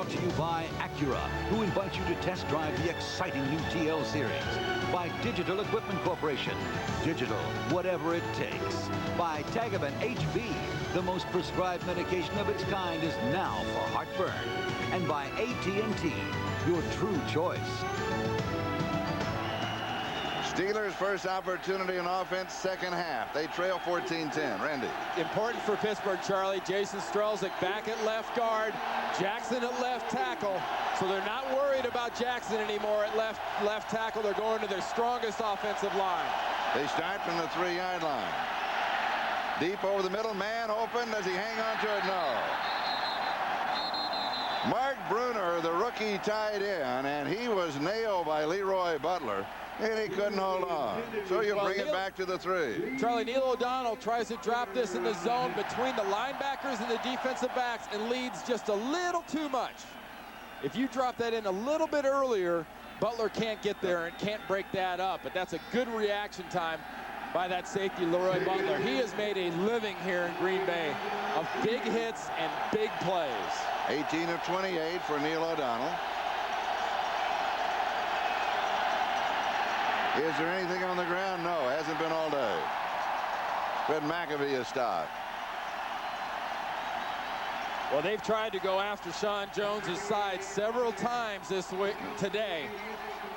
Brought to you by Acura, who invites you to test drive the exciting new TL series. By Digital Equipment Corporation. Digital, whatever it takes. By Tagaban HB, the most prescribed medication of its kind is now for heartburn. And by AT&T, your true choice. Steelers' first opportunity in offense, second half. They trail 14-10. Randy. Important for Pittsburgh, Charlie. Jason Strelzik back at left guard. Jackson at left tackle. So they're not worried about Jackson anymore at left tackle. They're going to their strongest offensive line. They start from the 3-yard line. Deep over the middle. Man open. Does he hang on to it? No. Mark Bruner, the rookie, tied in, and he was nailed by Leroy Butler. And he couldn't hold on. So you bring it back to the 3. Charlie, Neil O'Donnell tries to drop this in the zone between the linebackers and the defensive backs and leads just a little too much. If you drop that in a little bit earlier, Butler can't get there and can't break that up. But that's a good reaction time by that safety, Leroy Butler. He has made a living here in Green Bay of big hits and big plays. 18 of 28 for Neil O'Donnell. Is there anything on the ground? No, hasn't been all day. But McAfee is stopped. Well, they've tried to go after Sean Jones's side several times this week today,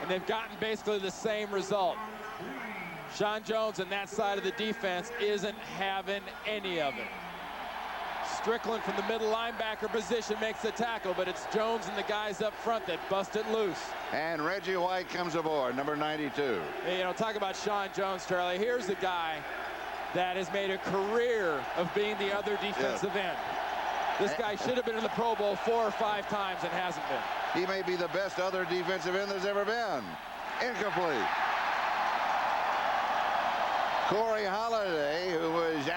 and they've gotten basically the same result. Sean Jones and that side of the defense isn't having any of it. Strickland from the middle linebacker position makes the tackle, but it's Jones and the guys up front that bust it loose. And Reggie White comes aboard, number 92. Hey, you know, talk about Sean Jones, Charlie. Here's a guy that has made a career of being the other defensive end. This guy should have been in the Pro Bowl 4 or 5 times and hasn't been. He may be the best other defensive end there's ever been. Incomplete. Corey Holiday, who was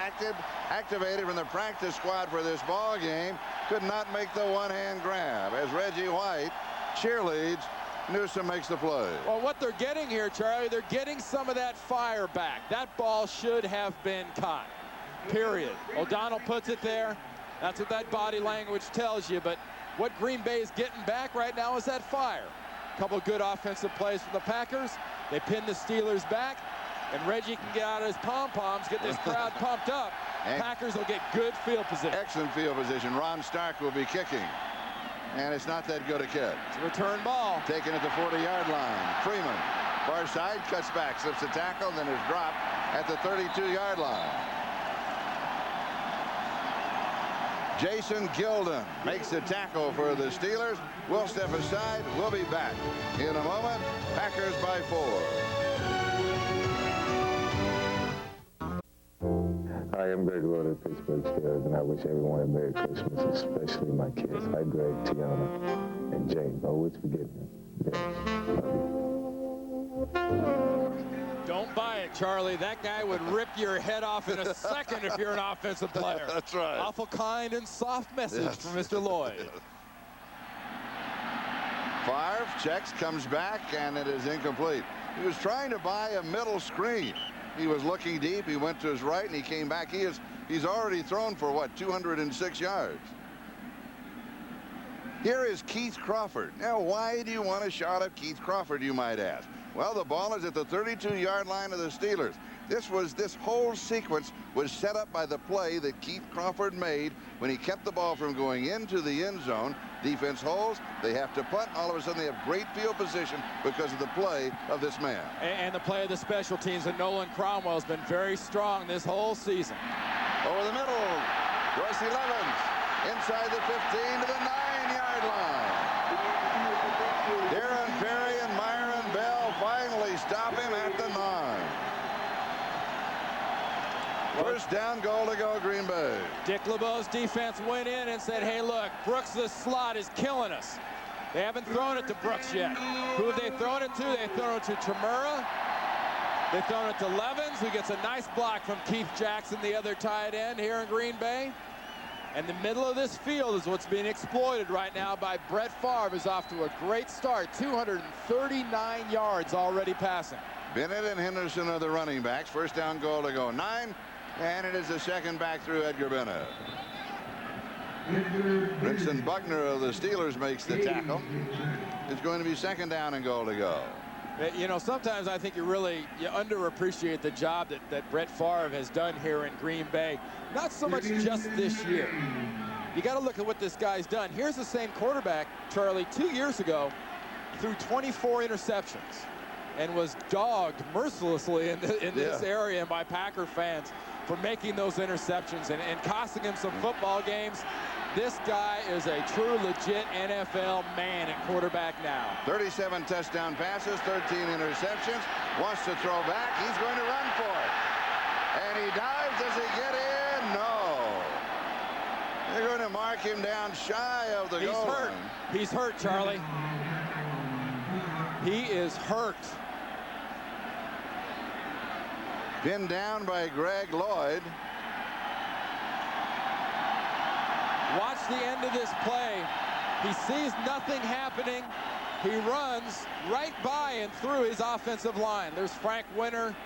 activated from the practice squad for this ball game, could not make the one-hand grab as Reggie White cheerleads. Newsome makes the play. Well, what they're getting here, Charlie, they're getting some of that fire back. That ball should have been caught, period. O'Donnell puts it there. That's what that body language tells you. But what Green Bay is getting back right now is that fire. A couple of good offensive plays from the Packers. They pin the Steelers back. And Reggie can get out of his pom-poms, get this crowd pumped up. Packers will get good field position. Excellent field position. Ron Stark will be kicking. And it's not that good a kick. It's a return ball. Taken at the 40-yard line. Freeman, far side, cuts back, slips a tackle, then is dropped at the 32-yard line. Jason Gilden makes the tackle for the Steelers. We'll step aside. We'll be back in a moment. Packers by 4. Hi, I'm Greg Roder of Pittsburgh Steelers, and I wish everyone a Merry Christmas, especially my kids. Hi, Greg, Tiana, and James. Always forgive me. Don't buy it, Charlie. That guy would rip your head off in a second if you're an offensive player. That's right. Awful kind and soft message from Mr. Lloyd. Favre checks, comes back, and it is incomplete. He was trying to buy a middle screen. He was looking deep. He went to his right, and he came back. He's already thrown for, what, 206 yards. Here is Keith Crawford. Now, why do you want a shot at Keith Crawford, you might ask? Well, the ball is at the 32-yard line of the Steelers. This whole sequence was set up by the play that Keith Crawford made when he kept the ball from going into the end zone. Defense holds. They have to punt. All of a sudden, they have great field position because of the play of this man. And the play of the special teams. And Nolan Cromwell has been very strong this whole season. Over the middle, Dorsey Levens inside the 15 to the 9-yard line. Darren Perry and Myron Bell finally stop him at the 9. First down, goal to go, Green Bay. Dick LeBeau's defense went in and said, hey, look, Brooks, this slot is killing us. They haven't thrown it to Brooks yet. Who have they thrown it to? They've thrown it to Chmura. They've thrown it to Levens, who gets a nice block from Keith Jackson, the other tight end here in Green Bay. And the middle of this field is what's being exploited right now by Brett Favre, who's off to a great start. 239 yards already passing. Bennett and Henderson are the running backs. First down, goal to go. 9. And it is the second back through Edgar Bennett. Brinson Buckner of the Steelers makes the tackle. It's going to be 2nd down and goal to go. You know, sometimes I think you underappreciate the job that Brett Favre has done here in Green Bay. Not so much just this year. You got to look at what this guy's done. Here's the same quarterback, Charlie, 2 years ago, threw 24 interceptions and was dogged mercilessly in this area and by Packer fans for making those interceptions and costing him some football games. This guy is a true, legit NFL man at quarterback now. 37 touchdown passes, 13 interceptions. Wants to throw back. He's going to run for it. And he dives. Does he get in? No. They're going to mark him down shy of the goal line. He's hurt, Charlie. He is hurt. Pinned down by Greg Lloyd. Watch the end of this play. He sees nothing happening. He runs right by and through his offensive line. There's Frank Winter.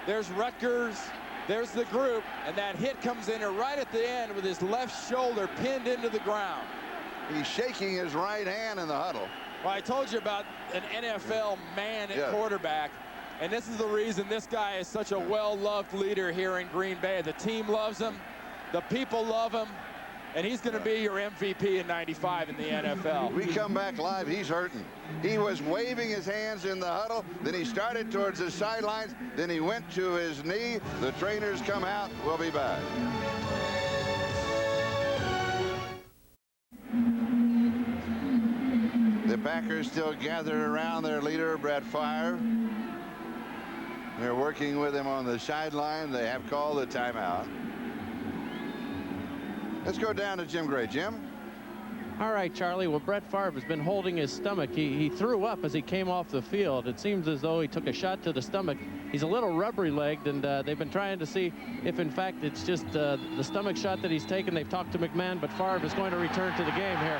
There's Rutgers. There's the group. And that hit comes in right at the end with his left shoulder pinned into the ground. He's shaking his right hand in the huddle. Well, I told you about an NFL man at quarterback. And this is the reason this guy is such a well-loved leader here in Green Bay. The team loves him. The people love him. And he's going to be your MVP in '95 in the NFL. We come back live. He's hurting. He was waving his hands in the huddle. Then he started towards the sidelines. Then he went to his knee. The trainers come out. We'll be back. The Packers still gathered around their leader, Brett Favre. They're working with him on the sideline. They have called the timeout. Let's go down to Jim Gray. Jim? All right, Charlie. Well, Brett Favre has been holding his stomach. He threw up as he came off the field. It seems as though he took a shot to the stomach. He's a little rubbery-legged, and they've been trying to see if, in fact, it's just the stomach shot that he's taken. They've talked to McMahon, but Favre is going to return to the game here.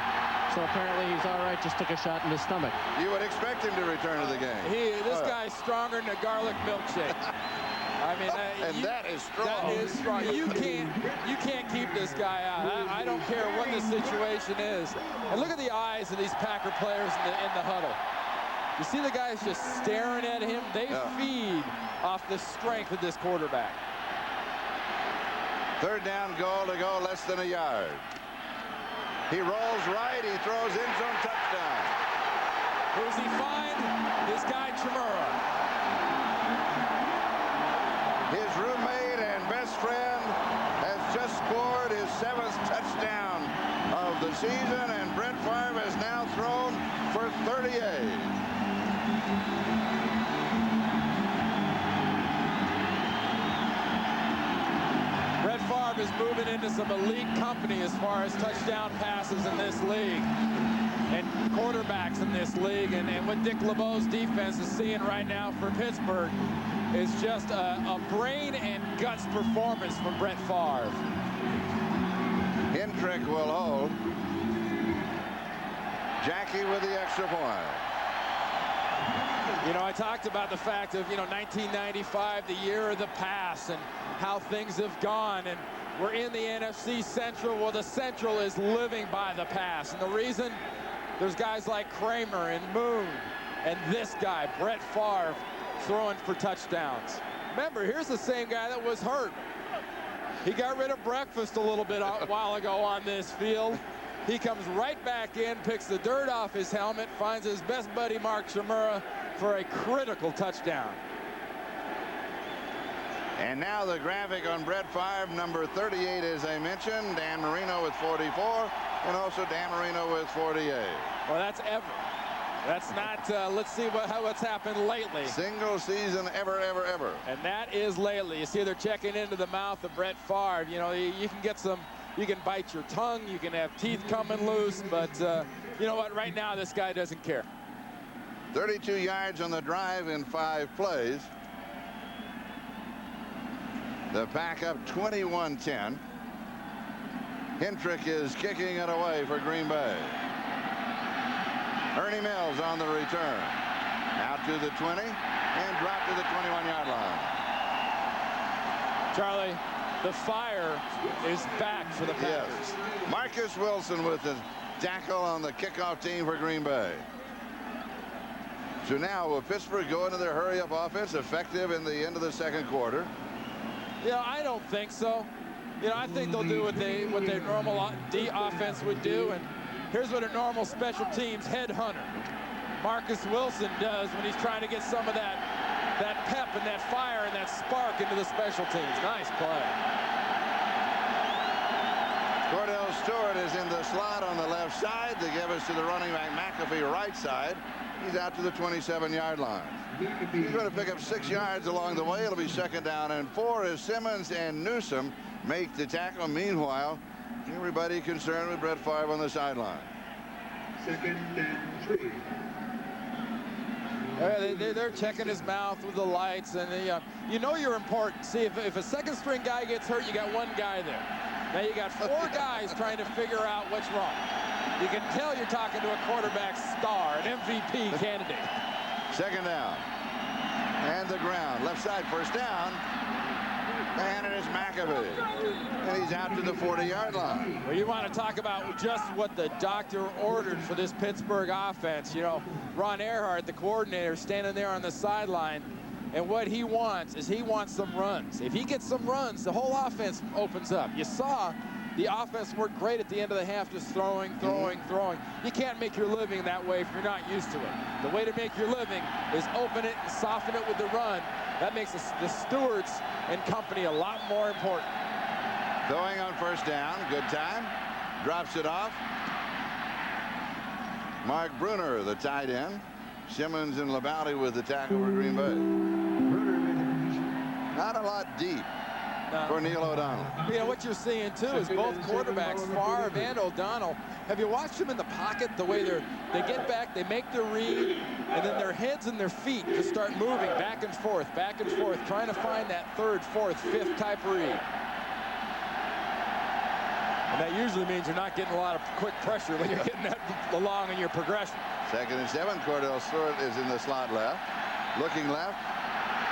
So apparently he's all right, just took a shot in the stomach. You would expect him to return to the game. This guy's stronger than a garlic milkshake. I mean, that is strong. That is strong. You can't keep this guy out. I don't care what the situation is. And look at the eyes of these Packer players in the huddle. You see the guys just staring at him. They feed off the strength of this quarterback. 3rd down, goal to go, less than a yard. He rolls right. He throws end zone, touchdown. Who does he find? His guy Chmura. His roommate and best friend has just scored his 7th touchdown of the season, and Brett Favre has now thrown for 38. Brett Favre is moving into some elite company as far as touchdown passes in this league and quarterbacks in this league, and what Dick LeBeau's defense is seeing right now for Pittsburgh is just a brain and guts performance from Brett Favre. Hendrick will hold. Jacke with the extra point. You know, I talked about the fact of, 1995, the year of the pass, and how things have gone, and we're in the NFC Central. Well, the Central is living by the pass, and the reason, there's guys like Kramer and Moon, and this guy, Brett Favre, throwing for touchdowns. Remember, here's the same guy that was hurt. He got rid of breakfast a little bit a while ago on this field. He comes right back in, picks the dirt off his helmet, finds his best buddy Mark Chmura for a critical touchdown. And now the graphic on Brett Favre, number 38, as I mentioned, Dan Marino with 44, and also Dan Marino with 48. Well, that's ever. That's not, let's see what's happened lately. Single season ever. And that is lately. You see they're checking into the mouth of Brett Favre. You can get some, you can bite your tongue, you can have teeth coming loose, but you know what, right now this guy doesn't care. 32 yards on the drive in 5 plays. The Pack up 21-10. Hendrick is kicking it away for Green Bay. Ernie Mills on the return. Out to the 20 and dropped to the 21-yard line. Charlie, the fire is back for the Packers. Yes. Marcus Wilson with the tackle on the kickoff team for Green Bay. So now will Pittsburgh go into their hurry-up offense effective in the end of the second quarter? Yeah, I don't think so. You know, I think they'll do what their normal offense would do, and here's what a normal special teams headhunter Marcus Wilson does when he's trying to get some of that pep and that fire and that spark into the special teams. Nice play. Cordell Stewart is in the slot on the left side to give us to the running back McAfee right side. He's out to the 27-yard line. He's going to pick up 6 yards along the way. It'll be 2nd down and 4 as Simmons and Newsome make the tackle. Meanwhile, everybody concerned with Brett Favre on the sideline. 2nd and 3. They're checking his mouth with the lights, and you know you're important. See, if a second string guy gets hurt, you got one guy there. Now you got 4 guys trying to figure out what's wrong. You can tell you're talking to a quarterback star, an MVP candidate. 2nd down. And the ground. Left side, 1st down. And it is McAfee. And he's out to the 40-yard line. Well, you want to talk about just what the doctor ordered for this Pittsburgh offense. You know, Ron Earhart, the coordinator, standing there on the sideline. And what he wants is he wants some runs. If he gets some runs, the whole offense opens up. You saw the offense worked great at the end of the half, just throwing. You can't make your living that way if you're not used to it. The way to make your living is open it and soften it with the run. That makes the stewards and company a lot more important. Throwing on 1st down. Good time. Drops it off. Mark Bruner, the tight end. Simmons and Labouty with the tackle for Green Bay. Not a lot deep for Neil O'Donnell. You know, what you're seeing, too, is both quarterbacks, Favre and O'Donnell. Have you watched them in the pocket, the way they get back, they make their read, and then their heads and their feet just start moving back and forth, trying to find that 3rd, 4th, 5th type read. And that usually means you're not getting a lot of quick pressure when you're getting that along in your progression. 2nd and 7. Cordell Stewart is in the slot left. Looking left.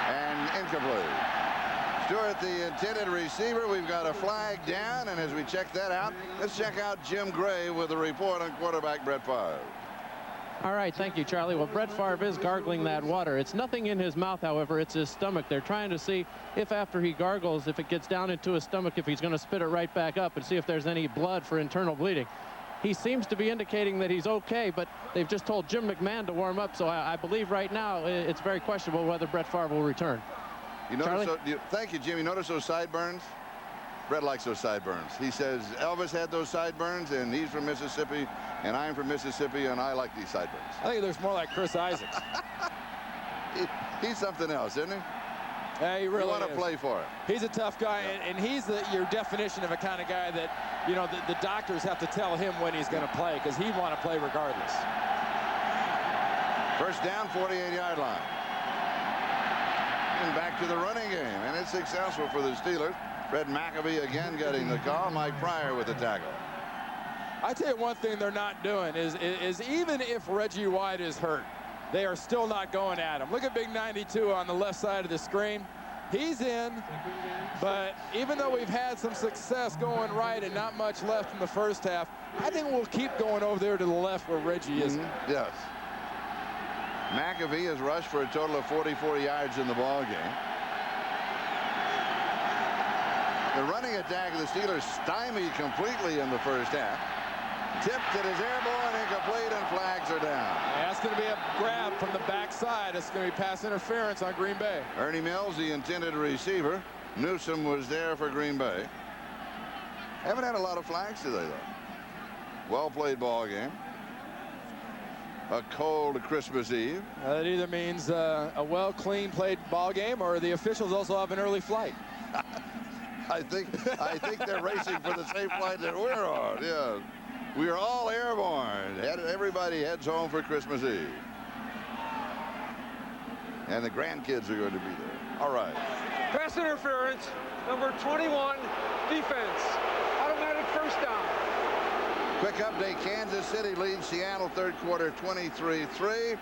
And incomplete. Stewart, the intended receiver. We've got a flag down. And as we check that out, let's check out Jim Gray with a report on quarterback Brett Favre. All right, thank you, Charlie. Well, Brett Favre is gargling that water. It's nothing in his mouth, however. It's his stomach. They're trying to see if after he gargles, if it gets down into his stomach, if he's going to spit it right back up and see if there's any blood for internal bleeding. He seems to be indicating that he's okay, but they've just told Jim McMahon to warm up, so I believe right now it's very questionable whether Brett Favre will return. You notice thank you, Jim. You notice those sideburns? Brett likes those sideburns. He says Elvis had those sideburns, and he's from Mississippi, and I'm from Mississippi, and I like these sideburns. I think he looks more like Chris Isaacs. He's something else, isn't he? Yeah, he really want to play for it. He's a tough guy, and he's your definition of a kind of guy that, you know, the doctors have to tell him when he's going to play, because he'd want to play regardless. 1st down, 48-yard line. And back to the running game, and it's successful for the Steelers. Fred McAfee again getting the call. Mike Pryor with the tackle. I tell you one thing they're not doing is even if Reggie White is hurt, they are still not going at him. Look at big 92 on the left side of the screen. He's in, but even though we've had some success going right and not much left in the first half, I think we'll keep going over there to the left where Reggie is. Yes. McAfee has rushed for a total of 44 yards in the ball game. The running attack of the Steelers stymied completely in the first half. Tipped, it is airborne, incomplete, and flags are down. That's going to be a grab from the backside. It's going to be pass interference on Green Bay. Ernie Mills, the intended receiver. Newsome was there for Green Bay. Haven't had a lot of flags today, though. Well played ball game. A cold Christmas Eve. That either means a well, clean played ball game, or the officials also have an early flight. I think they're racing for the same flight that we're on. Yeah, we are all airborne. Everybody heads home for Christmas Eve, and the grandkids are going to be there. All right. Pass interference, number 21, defense. Automatic 1st down. Quick update: Kansas City leads Seattle 3rd quarter 23-3.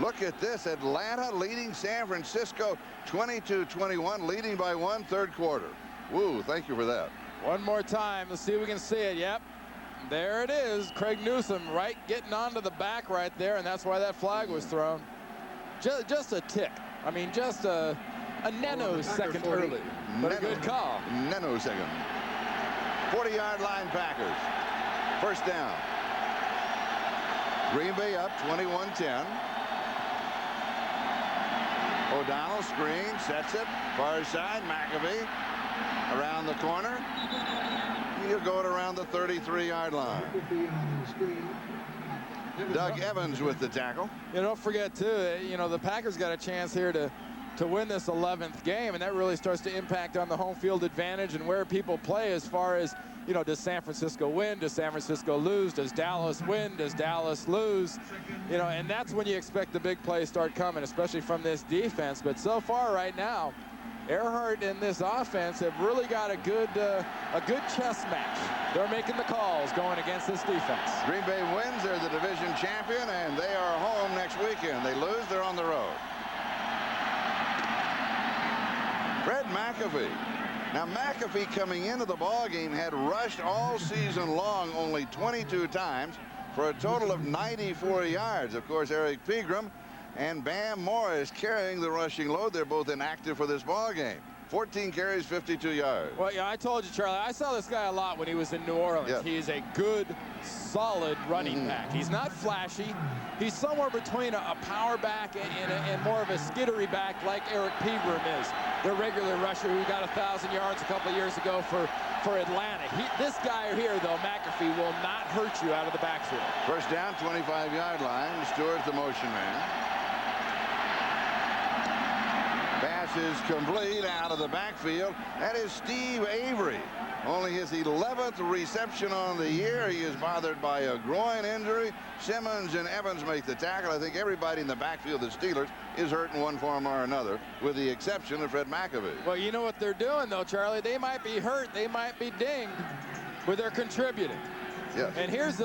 Look at this. Atlanta leading San Francisco 22-21, leading by 1 3rd quarter. Woo, thank you for that. One more time. Let's see if we can see it. Yep. There it is. Craig Newsome getting onto the back right there, and that's why that flag was thrown. Just a tick. I mean, just a nanosecond early. But a good call. Nanosecond. 40-yard line Packers. First down. Green Bay up 21-10. O'Donnell screen, sets it. Far side, McAfee. Around the corner. He'll go it around the 33-yard line. Doug Evans with the tackle. Don't forget, too, the Packers got a chance here to win this 11th game, and that really starts to impact on the home field advantage and where people play as far as, does San Francisco win? Does San Francisco lose? Does Dallas win? Does Dallas lose? And that's when you expect the big plays start coming, especially from this defense. But so far right now, Earhart and this offense have really got a good chess match. They're making the calls going against this defense. Green Bay wins. They're the division champion, and they are home next weekend. They lose, they're on the road. Fred McAfee. Now, McAfee coming into the ballgame had rushed all season long only 22 times for a total of 94 yards. Of course, Eric Pegram and Bam Morris carrying the rushing load. They're both inactive for this ball game. 14 carries, 52 yards. Well, yeah, I told you, Charlie, I saw this guy a lot when he was in New Orleans. Yes. He's a good, solid running back. He's not flashy. He's somewhere between a power back and more of a skittery back like Eric Pegram is, the regular rusher who got 1,000 yards a couple of years ago for Atlanta. This guy here, though, McAfee, will not hurt you out of the backfield. First down, 25-yard line. Stewart's the motion man. Pass is complete out of the backfield. That is Steve Avery. Only his 11th reception on the year. He is bothered by a groin injury. Simmons and Evans make the tackle. I think everybody in the backfield, the Steelers, is hurt in one form or another, with the exception of Fred McAfee. Well, you know what they're doing, though, Charlie? They might be hurt. They might be dinged, but they're contributing. Yes. And here's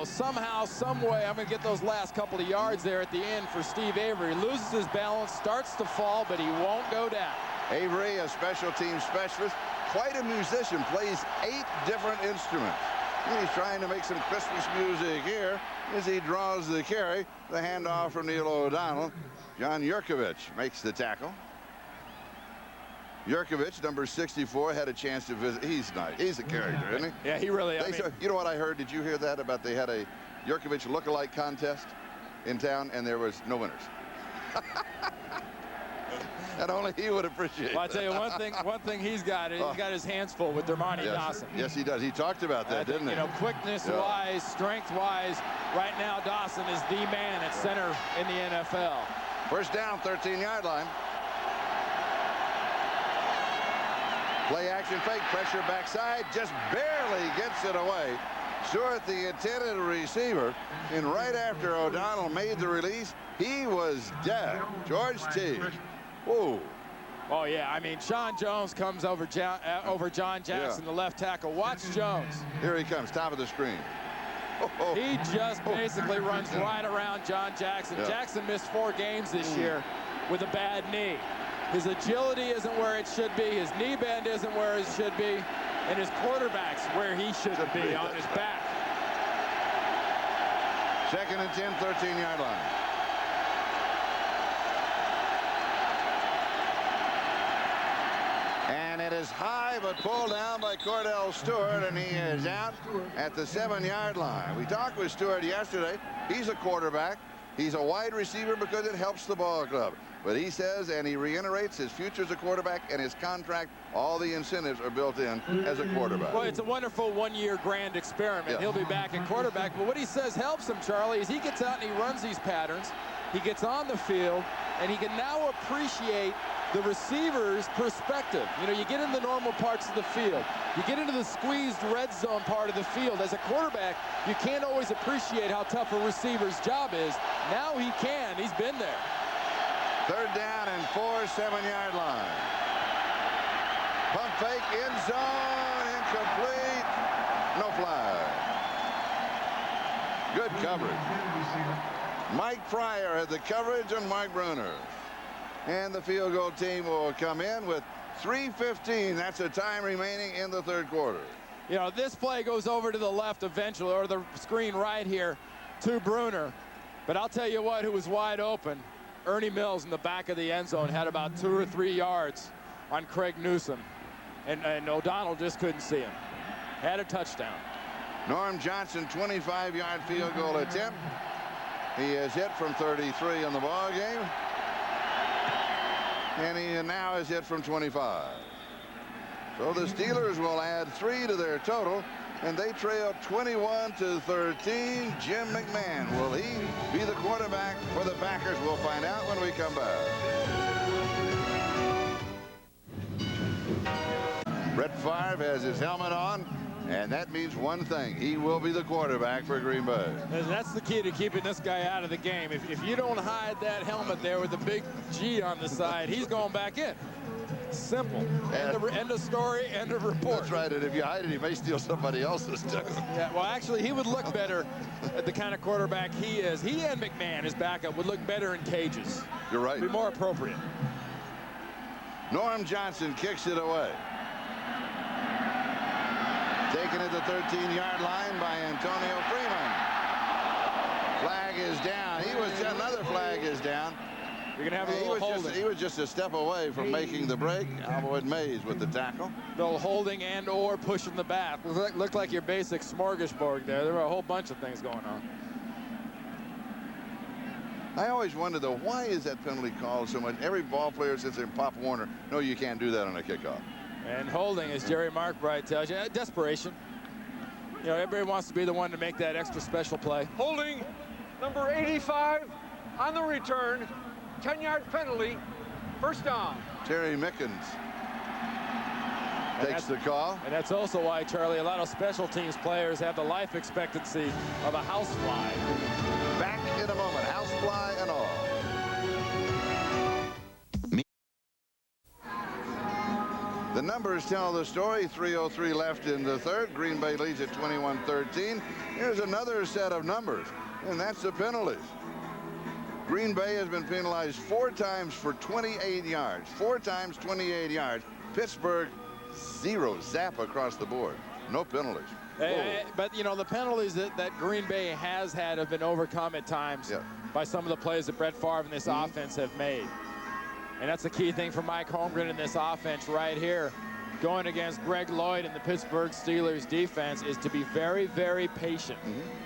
somehow, some way, I'm going to get those last couple of yards there at the end for Steve Avery. Loses his balance, starts to fall, but he won't go down. Avery, a special team specialist, quite a musician, plays 8 different instruments. He's trying to make some Christmas music here as he draws the carry. The handoff from Neil O'Donnell. John Yurkovich makes the tackle. Yurkovich, number 64, had a chance to visit. He's nice. He's a character, isn't he? Yeah, he really is. You know what I heard? Did you hear that about they had a Yurkovich look-alike contest in town, and there was no winners? And only he would appreciate Well, I'll tell you one thing he's got his hands full with Dermontti Dawson. Yes, he does. He talked about that, didn't he? Quickness-wise, strength-wise, right now Dawson is the man at center in the NFL. First down, 13-yard line. Play action fake, pressure backside, just barely gets it away. Stewart, the intended receiver, and right after O'Donnell made the release, he was dead. George T. Whoa. Oh, yeah. I mean, Sean Jones comes over John Jackson, the left tackle. Watch Jones. Here he comes, top of the screen. He just basically runs right around John Jackson. Yeah. Jackson missed 4 games this year with a bad knee. His agility isn't where it should be. His knee bend isn't where it should be. And his quarterback's where he should be, on his back. Second and 10, 13-yard line. And it is high, but pulled down by Cordell Stewart, and he is out at the 7-yard line. We talked with Stewart yesterday. He's a quarterback. He's a wide receiver because it helps the ball club. But he says, and he reiterates, his future as a quarterback and his contract, all the incentives are built in as a quarterback. Well, it's a wonderful one-year grand experiment. Yeah. He'll be back at quarterback. But what he says helps him, Charlie, is he gets out and he runs these patterns. He gets on the field, and he can now appreciate the receiver's perspective. You get in the normal parts of the field. You get into the squeezed red zone part of the field. As a quarterback, you can't always appreciate how tough a receiver's job is. Now he can. He's been there. Third down and 4, 7-yard line. Pump fake, end zone, incomplete. No flag. Good coverage. Mike Pryor had the coverage on Mike Bruner. And the field goal team will come in with 3:15. That's the time remaining in the third quarter. You know, this play goes over to the left eventually, or the screen right here to Bruner. But I'll tell you what, who was wide open. Ernie Mills in the back of the end zone had about 2 or 3 yards on Craig Newsom. And O'Donnell just couldn't see him. Had a touchdown. Norm Johnson, 25-yard field goal attempt. He is hit from 33 in the ball game. And he now is hit from 25. So the Steelers will add 3 to their total, and they trail 21-13. Jim McMahon, will he be the quarterback for the Packers? We'll find out when we come back. Brett Favre has his helmet on, and that means one thing. He will be the quarterback for Green Bay. And that's the key to keeping this guy out of the game. If you don't hide that helmet there with the big G on the side, he's going back in. Simple. End of story, end of report. That's right, and if you hide it, he may steal somebody else's too. Yeah, well, actually, he would look better at the kind of quarterback he is. He and McMahon, his backup, would look better in cages. You're right. Be more appropriate. Norm Johnson kicks it away. Taken at the 13-yard line by Antonio Freeman. Flag is down. Another flag is down. You're going to have a little holding. He was just a step away from making the break. Alvoid Mays with the tackle. Little holding and or pushing the back. Looked like your basic smorgasbord there. There were a whole bunch of things going on. I always wonder, though, why is that penalty called so much? Every ball player since in Pop Warner, no, you can't do that on a kickoff. And holding, as Jerry Markbright tells you, desperation. You know, everybody wants to be the one to make that extra special play. Holding number 85 on the return. 10-yard penalty. First down. Terry Mickens takes the call. And that's also why, Charlie, a lot of special teams players have the life expectancy of a housefly. Back in a moment, housefly and all. The numbers tell the story. 3:03 left in the third. Green Bay leads at 21-13. Here's another set of numbers, and that's the penalties. Green Bay has been penalized 4 times for 28 yards. 4 times 28 yards. Pittsburgh, 0. Zap across the board. No penalties. But, you know, the penalties that Green Bay has had have been overcome at times by some of the plays that Brett Favre and this offense have made. And that's the key thing for Mike Holmgren in this offense right here. Going against Greg Lloyd and the Pittsburgh Steelers defense is to be very, very patient.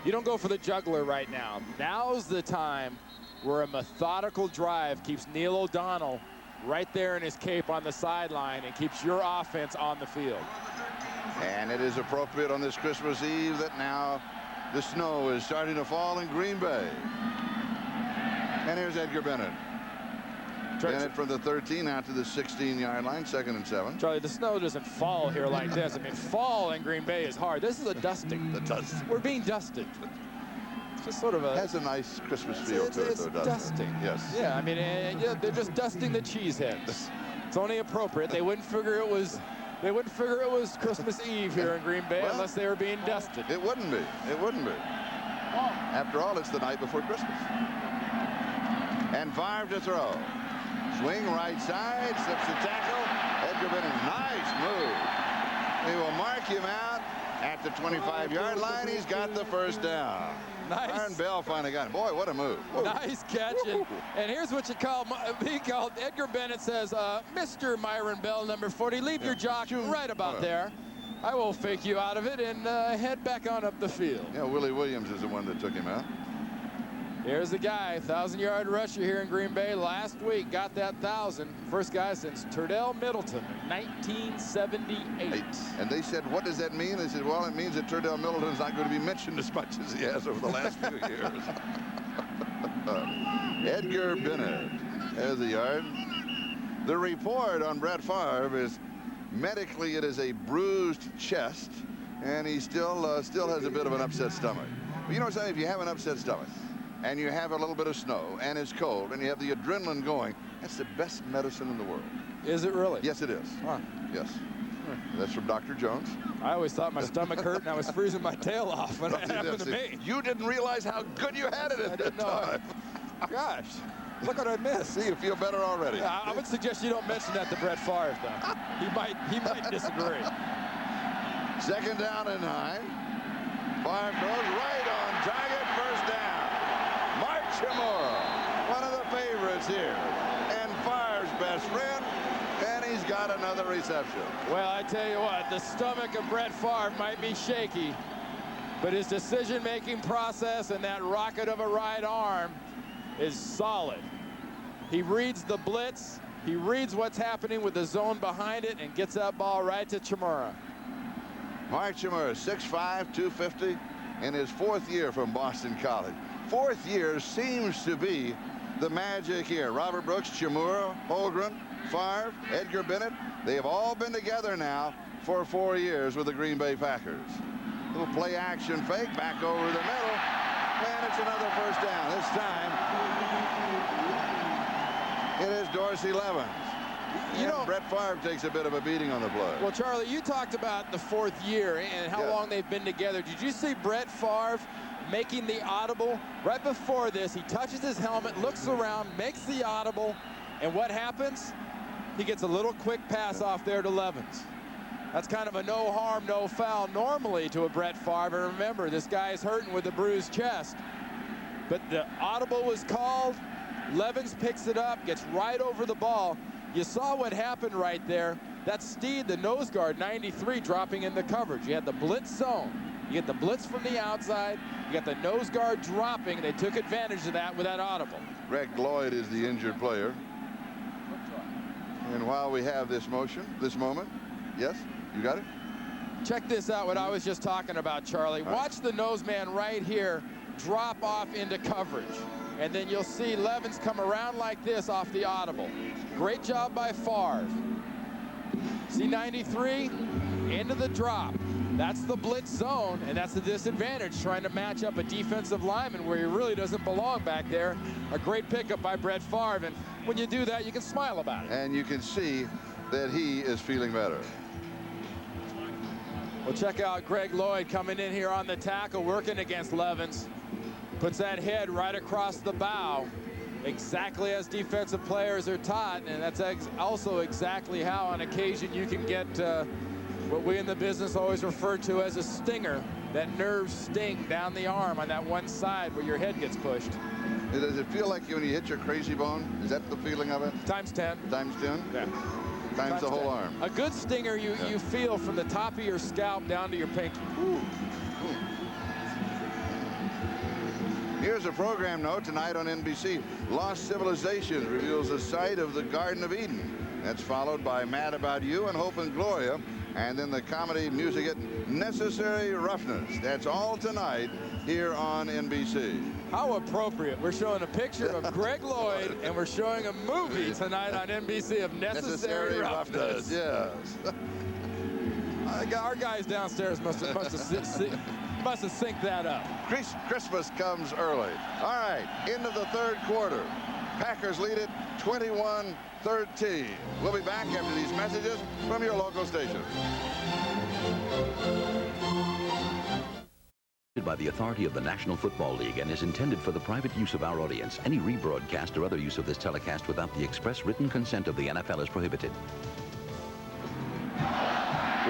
You don't go for the juggler right now. Now's the time where a methodical drive keeps Neil O'Donnell right there in his cape on the sideline and keeps your offense on the field. And it is appropriate on this Christmas Eve that now the snow is starting to fall in Green Bay. And here's Edgar Bennett. Bennett from the 13 out to the 16-yard line, 2nd and 7. Charlie, the snow doesn't fall here like this. I mean, fall in Green Bay is hard. This is a dusting. The dust. We're being dusted. It's just sort of a... Has a nice Christmas feel to it, it's though, dusting. Yes. Yeah, I mean, they're just dusting the cheese heads. It's only appropriate. They wouldn't figure it was Christmas Eve here in Green Bay unless they were being dusted. It wouldn't be. It wouldn't be. After all, it's the night before Christmas. And Favre to throw. Swing right side, slips the tackle. Edgar Bennett, nice move. He will mark him out at the 25-yard line. He's got the first down. Nice. Myron Bell finally got him. Boy, what a move. Whoa. Nice catch. And here's what he called Edgar Bennett says, Mr. Myron Bell, number 40, leave your jock right about there. I will fake you out of it and head back on up the field. Yeah, Willie Williams is the one that took him out. Here's the guy, 1,000-yard rusher here in Green Bay last week. Got that 1,000. First guy since Turdell Middleton, 1978. And they said, what does that mean? They said, well, it means that Turdell Middleton's not going to be mentioned as much as he has over the last few years. Edgar Bennett has a yard. The report on Brett Favre is medically it is a bruised chest, and he still has a bit of an upset stomach. But you know something? If you have an upset stomach, and you have a little bit of snow, and it's cold, and you have the adrenaline going, that's the best medicine in the world. Is it really? Yes, it is. Huh. Yes. That's from Dr. Jones. I always thought my stomach hurt and I was freezing my tail off when it happened to me. You didn't realize how good you had it at that time. Gosh. Look what I missed. See, you feel better already. I would suggest you don't mention that to Brett Favre, though. He might disagree. Second down and 9. Favre throws right on target. First down. Mark Chmura, one of the favorites here, and Favre's best friend, and he's got another reception. Well, I tell you what, the stomach of Brett Favre might be shaky, but his decision-making process and that rocket of a right arm is solid. He reads the blitz, he reads what's happening with the zone behind it, and gets that ball right to Chmura. Mark Chmura, 6'5", 250, in his 4th year from Boston College. 4th year seems to be the magic year. Robert Brooks, Chmura, Holmgren, Favre, Edgar, Bennett, they have all been together now for 4 years with the Green Bay Packers. Little play action fake, back over the middle, and it's another first down. This time, it is Dorsey Levens. You know, Brett Favre takes a bit of a beating on the play. Well, Charlie, you talked about the 4th year and how long they've been together. Did you see Brett Favre making the audible? Right before this, he touches his helmet, looks around, makes the audible, and what happens? He gets a little quick pass off there to Levens. That's kind of a no harm, no foul normally to a Brett Favre. And remember, this guy is hurting with a bruised chest. But the audible was called. Levens picks it up, gets right over the ball. You saw what happened right there. That Steed, the nose guard, 93, dropping in the coverage. You had the blitz zone. You get the blitz from the outside. You got the nose guard dropping. They took advantage of that with that audible. Greg Lloyd is the injured player. And while we have this moment, yes, you got it? Check this out, what I was just talking about, Charlie. Watch the nose man right here drop off into coverage. And then you'll see Levens come around like this off the audible. Great job by Favre. See 93 into the drop. That's the blitz zone, and that's the disadvantage, trying to match up a defensive lineman where he really doesn't belong back there. A great pickup by Brett Favre, and when you do that, you can smile about it. And you can see that he is feeling better. Well, check out Greg Lloyd coming in here on the tackle, working against Levens. Puts that head right across the bow, exactly as defensive players are taught, and that's also exactly how on occasion you can get what we in the business always refer to as a stinger, that nerve sting down the arm on that one side where your head gets pushed. Does it feel like when you hit your crazy bone? Is that the feeling of it? Times 10. Times 10? Yeah. Times the whole 10. arm. A good stinger you feel from the top of your scalp down to your pinky. Ooh. Here's a program note tonight on NBC. Lost Civilizations reveals the site of the Garden of Eden. That's followed by Mad About You and Hope and Gloria. And then the comedy music hit Necessary Roughness. That's all tonight here on NBC. How appropriate. We're showing a picture of Greg Lloyd, and we're showing a movie tonight on NBC of Necessary Roughness. Yes. Our guys downstairs must have synced that up. Christmas comes early. All right, into the 3rd quarter. Packers lead it 21-13. We'll be back after these messages from your local station. By the authority of the National Football League and is intended for the private use of our audience. Any rebroadcast or other use of this telecast without the express written consent of the NFL is prohibited.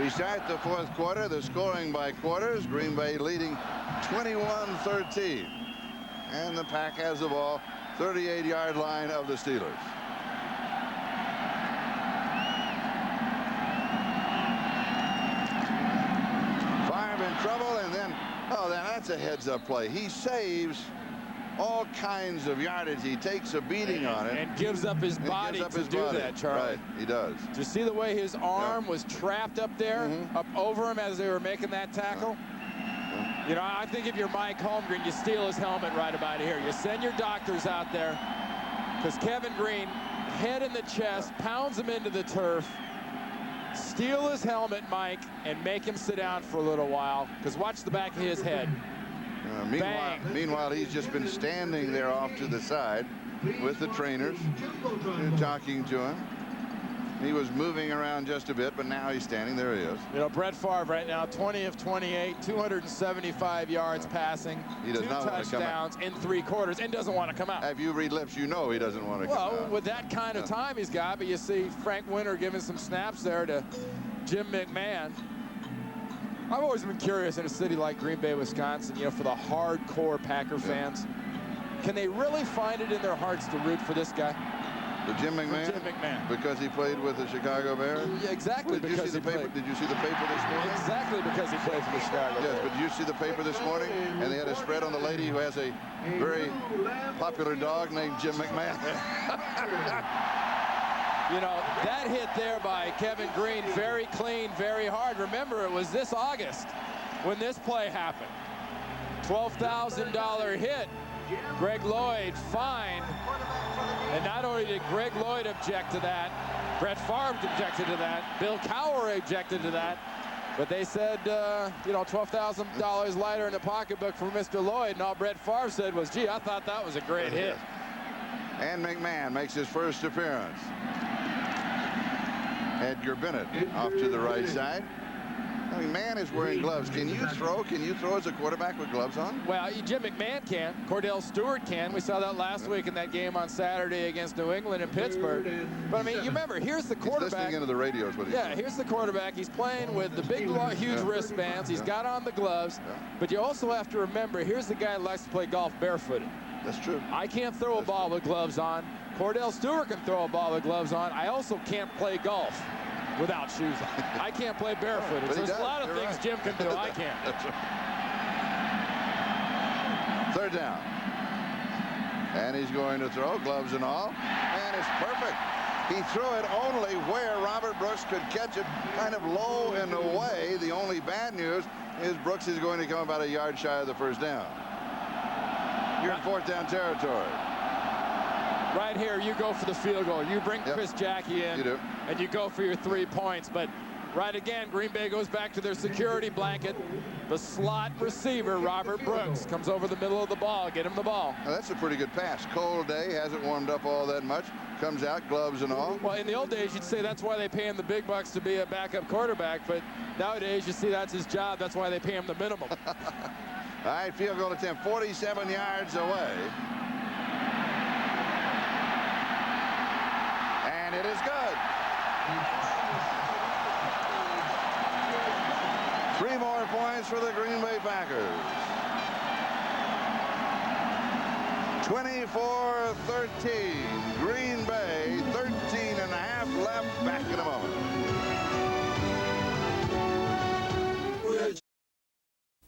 We start the 4th quarter, the scoring by quarters. Green Bay leading 21-13. And the Pack has the ball, 38-yard line of the Steelers. Favre in trouble, and then, that's a heads-up play. He saves all kinds of yardage. He takes a beating on it. And gives up his body to do that, Charlie. Right, he does. Do you see the way his arm was trapped up there, up over him as they were making that tackle? You know, I think if you're Mike Holmgren, you steal his helmet right about here. You send your doctors out there, because Kevin Green, head in the chest, pounds him into the turf. Steal his helmet, Mike, and make him sit down for a little while, because watch the back of his head. Meanwhile, he's just been standing there off to the side with the trainers talking to him. He was moving around just a bit, but now he's standing. There he is. You know, Brett Favre right now, 20 of 28, 275 yards passing, He does 2 not want to come out. touchdowns in 3 quarters, and doesn't want to come out. If you read lips, you know he doesn't want to come out. Well, with that kind of time he's got, but you see Frank Winter giving some snaps there to Jim McMahon. I've always been curious in a city like Green Bay, Wisconsin, you know, for the hardcore Packer fans, can they really find it in their hearts to root for this guy? For Jim McMahon? For Jim McMahon. Because he played with the Chicago Bears? Yeah, exactly. Did you see the paper? Did you see the paper this morning? Exactly, because he played for the Chicago Bears. Yes, but did you see the paper this morning? And they had a spread on the lady who has a very popular dog named Jim McMahon. You know, that hit there by Kevin Green, very clean, very hard. Remember, it was this August when this play happened. $12,000 hit. Greg Lloyd fined. And not only did Greg Lloyd object to that, Brett Favre objected to that, Bill Cowher objected to that, but they said, you know, $12,000 lighter in the pocketbook for Mr. Lloyd, and all Brett Favre said was, gee, I thought that was a great hit. And McMahon makes his first appearance. Edgar Bennett off to the right side. I mean, McMahon is wearing gloves. Can you throw? Can you throw as a quarterback with gloves on? Well, Jim McMahon can. Cordell Stewart can. We saw that last week in that game on Saturday against New England and Pittsburgh. But I mean, you remember, here's the quarterback. He's listening into the radio is what he's doing. Here's the quarterback. He's playing with the big, huge wristbands. He's got on the gloves. But you also have to remember, here's the guy who likes to play golf barefooted. That's true. I can't throw a ball with gloves on. Cordell Stewart can throw a ball with gloves on. I also can't play golf without shoes on. I can't play barefooted. So there's a lot of things Jim can do. I can't. Third down. And he's going to throw, gloves and all. And it's perfect. He threw it only where Robert Brooks could catch it, kind of low and away. The only bad news is Brooks is going to come about a yard shy of the first down. You're in fourth down territory. Right here, you go for the field goal. You bring Chris Jacke in, and you go for your 3 points. But right again, Green Bay goes back to their security blanket. The slot receiver, Robert Brooks, comes over the middle of the ball. Get him the ball. Now, that's a pretty good pass. Cold day, hasn't warmed up all that much. Comes out, gloves and all. Well, in the old days, you'd say that's why they pay him the big bucks to be a backup quarterback. But nowadays, you see that's his job. That's why they pay him the minimum. All right, field goal attempt 47 yards away. And it is good. 3 more points for the Green Bay Packers. 24-13. Green Bay, 13 and a half left. Back in a moment.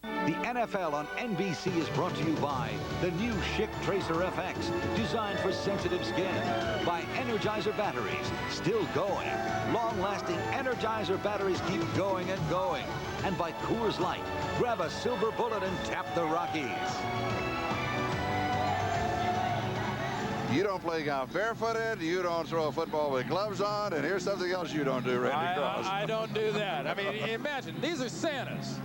The NFL on NBC is brought to you by the new Schick Tracer FX, designed for sensitive skin. By Energizer batteries, still going. Long-lasting Energizer batteries keep going and going. And by Coors Light, grab a silver bullet and tap the Rockies. You don't play golf barefooted. You don't throw a football with gloves on. And here's something else you don't do, Randy Cross. I don't do that. I mean, imagine, these are Santas.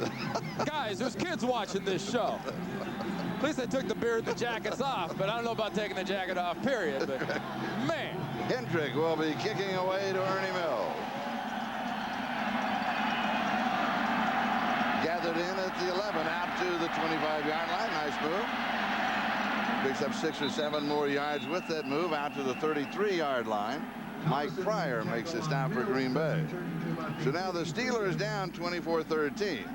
Guys, there's kids watching this show. At least they took the beard and the jackets off, but I don't know about taking the jacket off, period. But, man. Hendrick will be kicking away to Ernie Mills. Gathered in at the 11, out to the 25-yard line. Nice move. Picks up 6 or 7 more yards with that move out to the 33-yard line. Mike Pryor makes a stop for Green Bay. So now the Steelers down 24-13,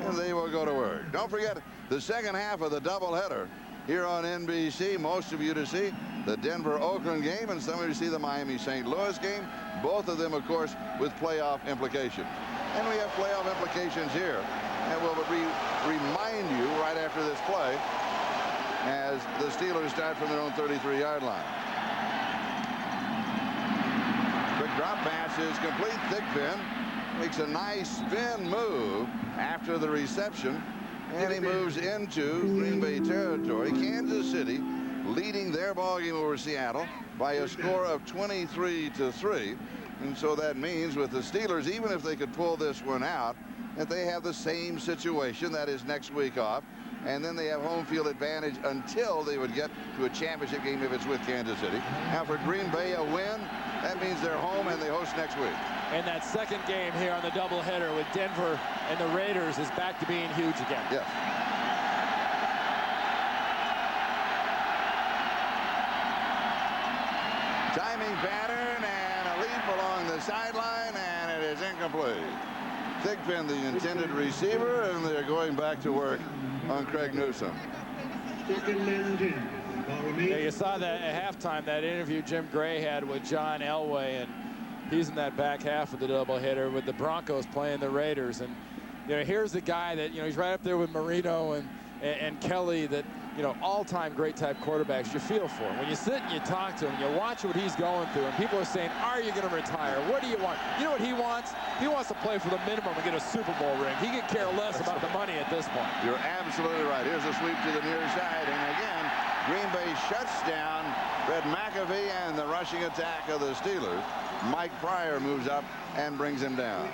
and they will go to work. Don't forget the second half of the doubleheader here on NBC. Most of you to see the Denver-Oakland game, and some of you to see the Miami-St. Louis game. Both of them, of course, with playoff implications. And we have playoff implications here. And we'll remind you right after this play as the Steelers start from their own 33-yard line. Quick drop pass is complete. Thick pin makes a nice spin move after the reception, and he moves into Green Bay territory. Kansas City leading their ball game over Seattle by a score of 23-3. And so that means with the Steelers, even if they could pull this one out, that they have the same situation, that is next week off. And then they have home field advantage until they would get to a championship game if it's with Kansas City. Now for Green Bay, a win That means they're home and they host next week. And that second game here on the doubleheader with Denver and the Raiders is back to being huge again. Yes. Timing pattern and a leap along the sideline, and it is incomplete. Thigpen, the intended receiver, and they're going back to work on Craig Newsome. Yeah, you saw that at halftime, that interview Jim Gray had with John Elway, and he's in that back half of the doubleheader with the Broncos playing the Raiders. And here's the guy that he's right up there with Marino and Kelly, that all-time great type quarterbacks you feel for. When you sit and you talk to him, you watch what he's going through, and people are saying, are you going to retire? What do you want? You know what he wants? He wants to play for the minimum and get a Super Bowl ring. He could care less about the money at this point. You're absolutely right. Here's a sweep to the near side, and again, Green Bay shuts down Brett McAfee and the rushing attack of the Steelers. Mike Pryor moves up and brings him down.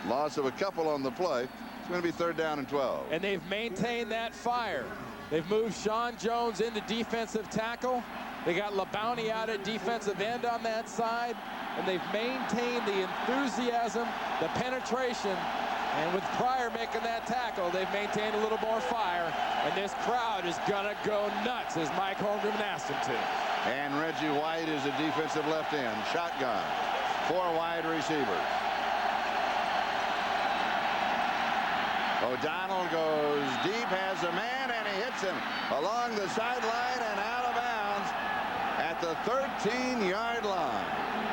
Loss of a couple on the play. It's going to be 3rd down and 12. And they've maintained that fire. They've moved Sean Jones into defensive tackle. They got LeBounty out at defensive end on that side. And they've maintained the enthusiasm, the penetration. And with Pryor making that tackle, they've maintained a little more fire. And this crowd is going to go nuts, as Mike Holmgren asked them to. And Reggie White is a defensive left end. Shotgun. 4 wide receivers. O'Donnell goes deep, has a man, and he hits him along the sideline and out of bounds at the 13-yard line.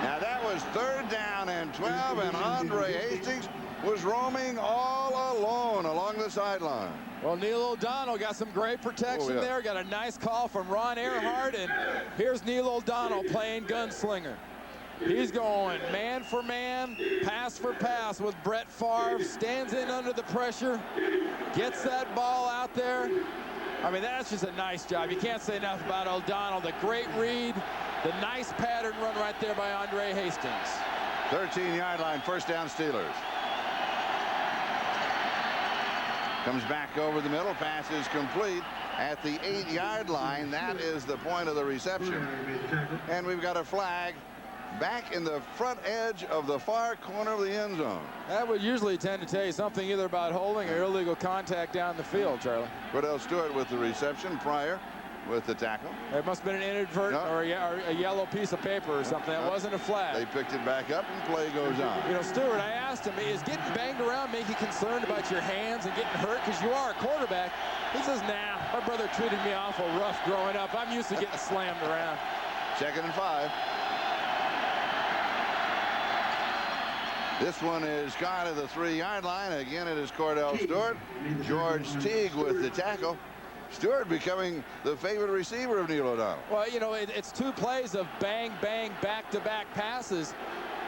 Now that was 3rd down and 12, and Andre Hastings was roaming all alone along the sideline. Well, Neil O'Donnell got some great protection there. Got a nice call from Ron Earhart, and here's Neil O'Donnell playing gunslinger. He's going man for man, pass for pass with Brett Favre, stands in under the pressure, gets that ball out there. I mean, that's just a nice job. You can't say enough about O'Donnell. The great read, the nice pattern run right there by Andre Hastings. 13-yard line, 1st down Steelers. Comes back over the middle, pass is complete at the 8-yard line. That is the point of the reception. And we've got a flag back in the front edge of the far corner of the end zone. That would usually tend to tell you something either about holding or illegal contact down the field, Charlie. Cordell Stewart with the reception, Pryor with the tackle. It must have been an inadvertent or a yellow piece of paper or something. It wasn't a flag. They picked it back up and play goes on. Stewart, I asked him, is getting banged around make you concerned about your hands and getting hurt? Because you are a quarterback. He says, nah, my brother treated me awful rough growing up. I'm used to getting slammed around. 2nd and 5. This one is caught at the 3-yard line. Again, it is Cordell Stewart. George Teague with the tackle. Stewart becoming the favorite receiver of Neil O'Donnell. Well, it's 2 plays of bang, bang, back-to-back passes.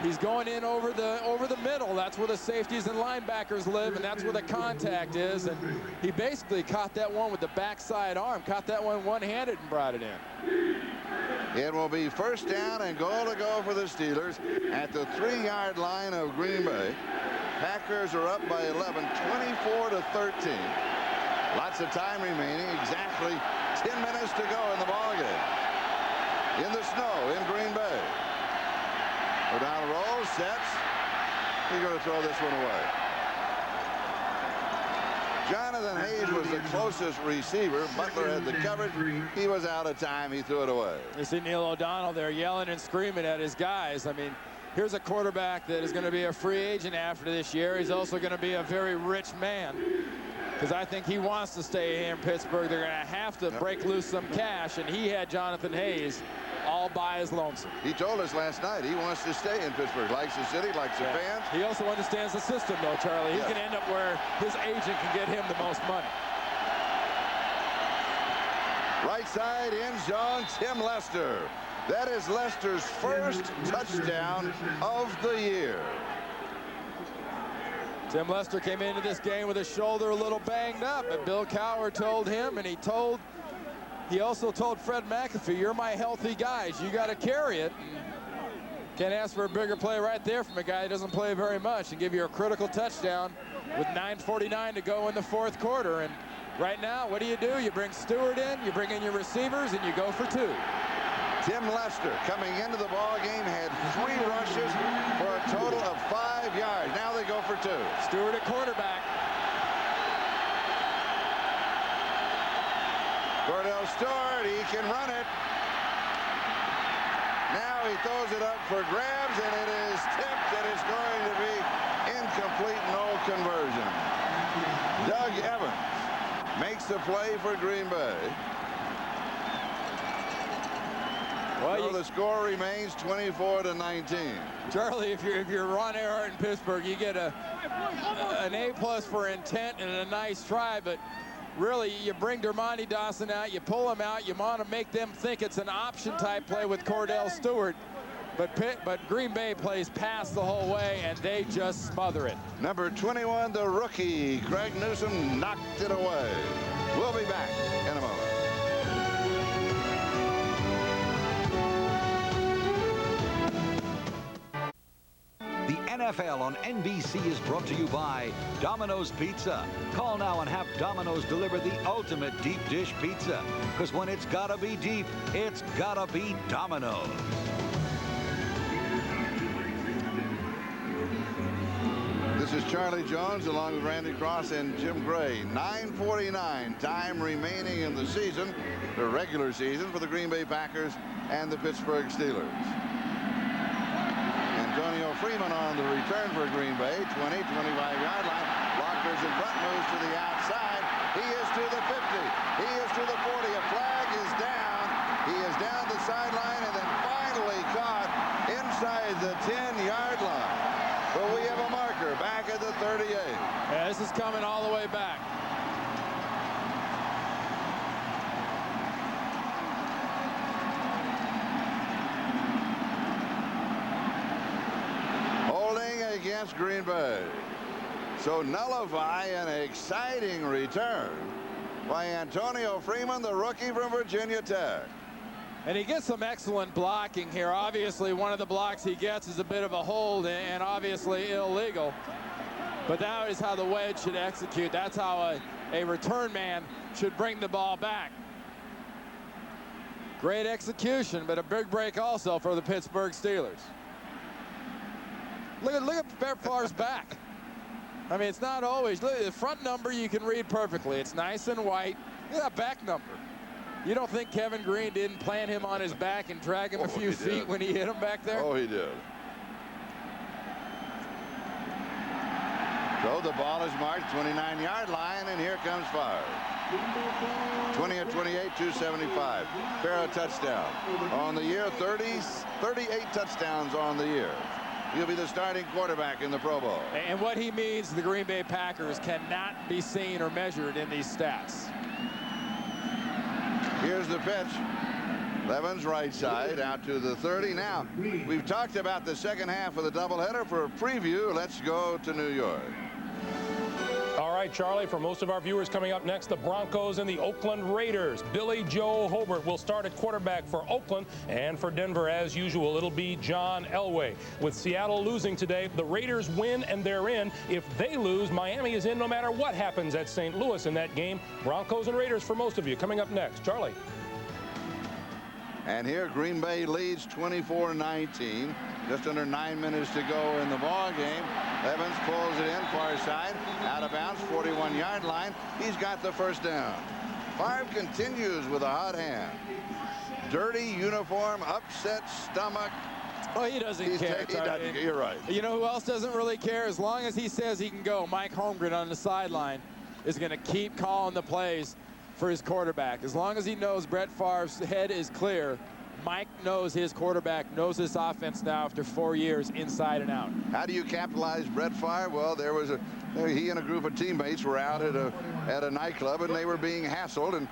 He's going in over the middle. That's where the safeties and linebackers live, and that's where the contact is. And he basically caught that one with the backside arm, caught that one one-handed and brought it in. It will be 1st down and goal to go for the Steelers at the 3-yard line of Green Bay. Packers are up by 11, 24-13. Lots of time remaining, exactly 10 minutes to go in the ballgame. In the snow in Green Bay. O'Donnell rolls, sets. He's going to throw this one away. Jonathan Hayes was the closest receiver. Butler had the coverage. He was out of time. He threw it away. You see Neil O'Donnell there yelling and screaming at his guys. I mean, here's a quarterback that is going to be a free agent after this year. He's also going to be a very rich man, because I think he wants to stay here in Pittsburgh. They're going to have to break loose some cash, and he had Jonathan Hayes all by his lonesome. He told us last night he wants to stay in Pittsburgh. Likes the city, likes the fans. He also understands the system, though, Charlie. He can end up where his agent can get him the most money. Right side end zone, Tim Lester. That is Lester's first touchdown of the year. Tim Lester came into this game with his shoulder a little banged up, but Bill Cowher told him, and he also told Fred McAfee, you're my healthy guys. You got to carry it. Can't ask for a bigger play right there from a guy who doesn't play very much and give you a critical touchdown with 9:49 to go in the 4th quarter. And right now, what do? You bring Stewart in, you bring in your receivers, and you go for 2. Tim Lester, coming into the ball game, had 3 rushes for a total of 5 yards. Now they go for 2. Stewart at quarterback. Cordell Stewart, he can run it. Now he throws it up for grabs, and it is tipped, and it's going to be incomplete, no conversion. Doug Evans makes the play for Green Bay. Well, so the score remains 24-19. Charlie, if you're Ron Earhart in Pittsburgh, you get an A+ for intent and a nice try, but really you bring Dermontti Dawson out, you pull him out, you want to make them think it's an option type play with Cordell Stewart, but Green Bay plays pass the whole way, and they just smother it. Number 21, the rookie, Greg Newsome, knocked it away. We'll be back in a moment. The NFL on NBC is brought to you by Domino's Pizza. Call now and have Domino's deliver the ultimate deep dish pizza. Because when it's gotta be deep, it's gotta be Domino's. This is Charlie Jones along with Randy Cross and Jim Gray. 9:49 time remaining in the season, the regular season, for the Green Bay Packers and the Pittsburgh Steelers. Antonio Freeman on the return for Green Bay, 25-yard line. Blockers in front, moves to the outside. He is to the 50. He is to the 40. A flag is down. He is down the sideline and then finally caught inside the 10-yard line. But we have a marker back at the 38. Yeah, this is coming all the way back. Against Green Bay. So nullify an exciting return by Antonio Freeman, the rookie from Virginia Tech. And he gets some excellent blocking here. Obviously, one of the blocks he gets is a bit of a hold and obviously illegal. But that is how the wedge should execute. That's how a return man should bring the ball back. Great execution, but a big break also for the Pittsburgh Steelers. Look at Brett Favre's back. I mean, it's not always. Look at the front number, you can read perfectly. It's nice and white. Look at that back number. You don't think Kevin Green didn't plant him on his back and drag him a few feet when he hit him back there? Oh, he did. So the ball is marked 29-yard line, and here comes Favre. 20 of 28, 275. Fair a touchdown on the year. 38 touchdowns on the year. He'll be the starting quarterback in the Pro Bowl. And what he means, the Green Bay Packers cannot be seen or measured in these stats. Here's the pitch. Levens right side out to the 30. Now, we've talked about the second half of the doubleheader. For a preview, let's go to New York. All right, Charlie, for most of our viewers coming up next, the Broncos and the Oakland Raiders. Billy Joe Hobart will start at quarterback for Oakland, and for Denver, as usual, it'll be John Elway. With Seattle losing today, the Raiders win and they're in. If they lose, Miami is in no matter what happens at St. Louis in that game. Broncos and Raiders for most of you. Coming up next, Charlie. And here Green Bay leads 24-19. Just under 9 minutes to go in the ball game. Evans pulls it in far side, out of bounds, 41-yard line. He's got the first down. Favre continues with a hot hand. Dirty uniform, upset stomach. Oh, he doesn't care. You're right. You know who else doesn't really care? As long as he says he can go, Mike Holmgren on the sideline is going to keep calling the plays for his quarterback. As long as he knows Brett Favre's head is clear, Mike knows his quarterback, knows this offense now after 4 years inside and out. How do you capitalize Brett Favre? Well, he and a group of teammates were out at a nightclub, and they were being hassled, and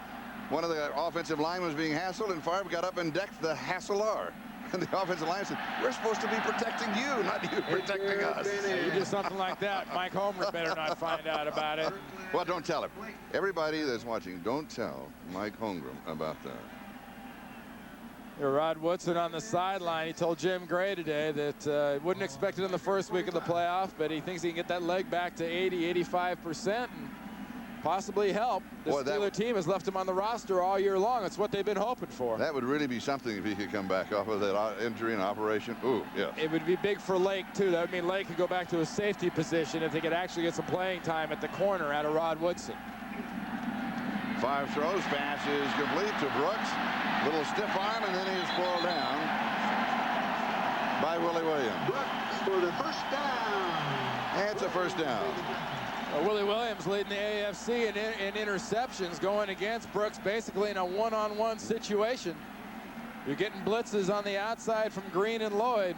one of the offensive linemen was being hassled, and Favre got up and decked the hassler. And the offensive line said, "We're supposed to be protecting you, not you protecting us." You do something like that, Mike Holmgren better not find out about it. Well, don't tell him. Everybody that's watching, don't tell Mike Holmgren about that. Rod Woodson on the sideline. He told Jim Gray today that wouldn't expect it in the first week of the playoff, but he thinks he can get that leg back to 80, 85%. And possibly help. The Steeler team has left him on the roster all year long. It's what they've been hoping for. That would really be something if he could come back off of that injury and operation. Ooh, yeah. It would be big for Lake, too. That would mean Lake could go back to his safety position if they could actually get some playing time at the corner out of Rod Woodson. Favre throws, pass is complete to Brooks. Little stiff arm, and then he is pulled down by Willie Williams. Brooks for the first down. And it's a first down. Willie Williams leading the AFC in interceptions, going against Brooks basically in a one-on-one situation. You're getting blitzes on the outside from Green and Lloyd.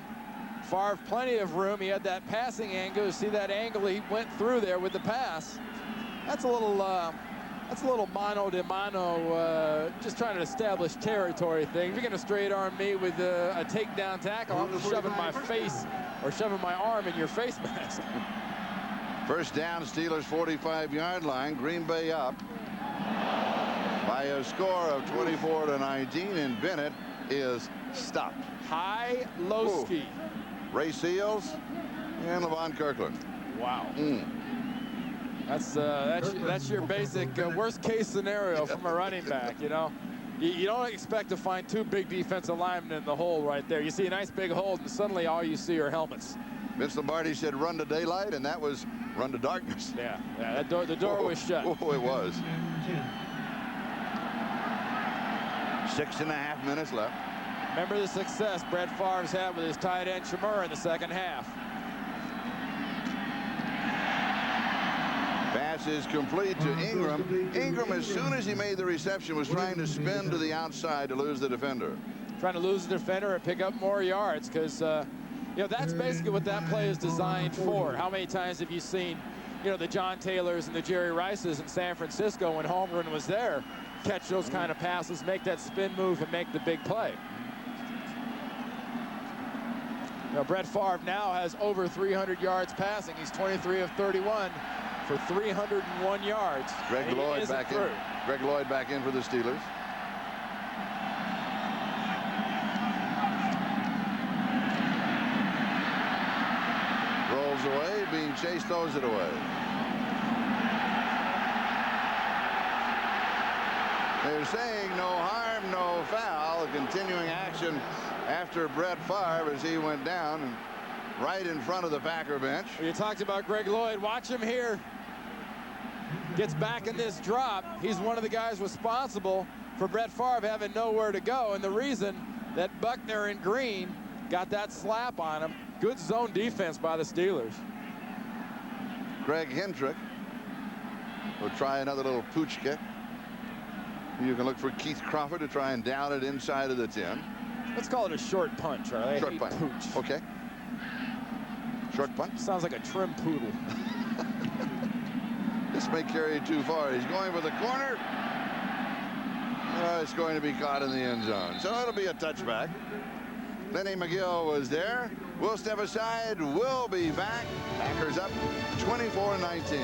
Favre plenty of room. He had that passing angle. You see that angle he went through there with the pass. That's a little mano de mano, just trying to establish territory thing. If you're going to straight arm me with a takedown tackle, I'm just shoving my face or shoving my arm in your face mask. First down, Steelers 45-yard line. Green Bay up by a score of 24-19, and Bennett is stopped. High low ski. Ray Seals and Levon Kirkland. Wow. That's your basic worst case scenario from a running back. You know, you don't expect to find two big defensive linemen in the hole right there. You see a nice big hole, and suddenly all you see are helmets. Vince Lombardi said run to daylight, and that was run to darkness. Yeah, the door was shut. Oh, it was. 6.5 minutes left. Remember the success Brett Favre's had with his tight end Chmura in the second half. Pass is complete to Ingram. Ingram, as soon as he made the reception, was trying to spin to the outside to lose the defender. Trying to lose the defender and pick up more yards, because you know, that's basically what that play is designed for. How many times have you seen, you know, the John Taylors and the Jerry Rices in San Francisco when Holmgren was there catch those kind of passes, make that spin move, and make the big play? You know, Brett Favre now has over 300 yards passing. He's 23 of 31 for 301 yards. Greg Lloyd back in. Greg Lloyd back in for the Steelers. Rolls away, being chased, throws it away. They're saying no harm, no foul. Continuing action after Brett Favre as he went down and right in front of the Packer bench. You talked about Greg Lloyd. Watch him here. Gets back in this drop. He's one of the guys responsible for Brett Favre having nowhere to go. And the reason that Buckner and Green got that slap on him, good zone defense by the Steelers. Greg Hendrick will try another little pooch kick. You can look for Keith Crawford to try and down it inside of the 10. Let's call it a short punch, all right? Short punch. Pooch. Okay. Short punch. Sounds like a trim poodle. This may carry it too far. He's going for the corner. It's going to be caught in the end zone. So it'll be a touchback. Lenny McGill was there. We'll step aside. We'll be back. Packers up 24-19.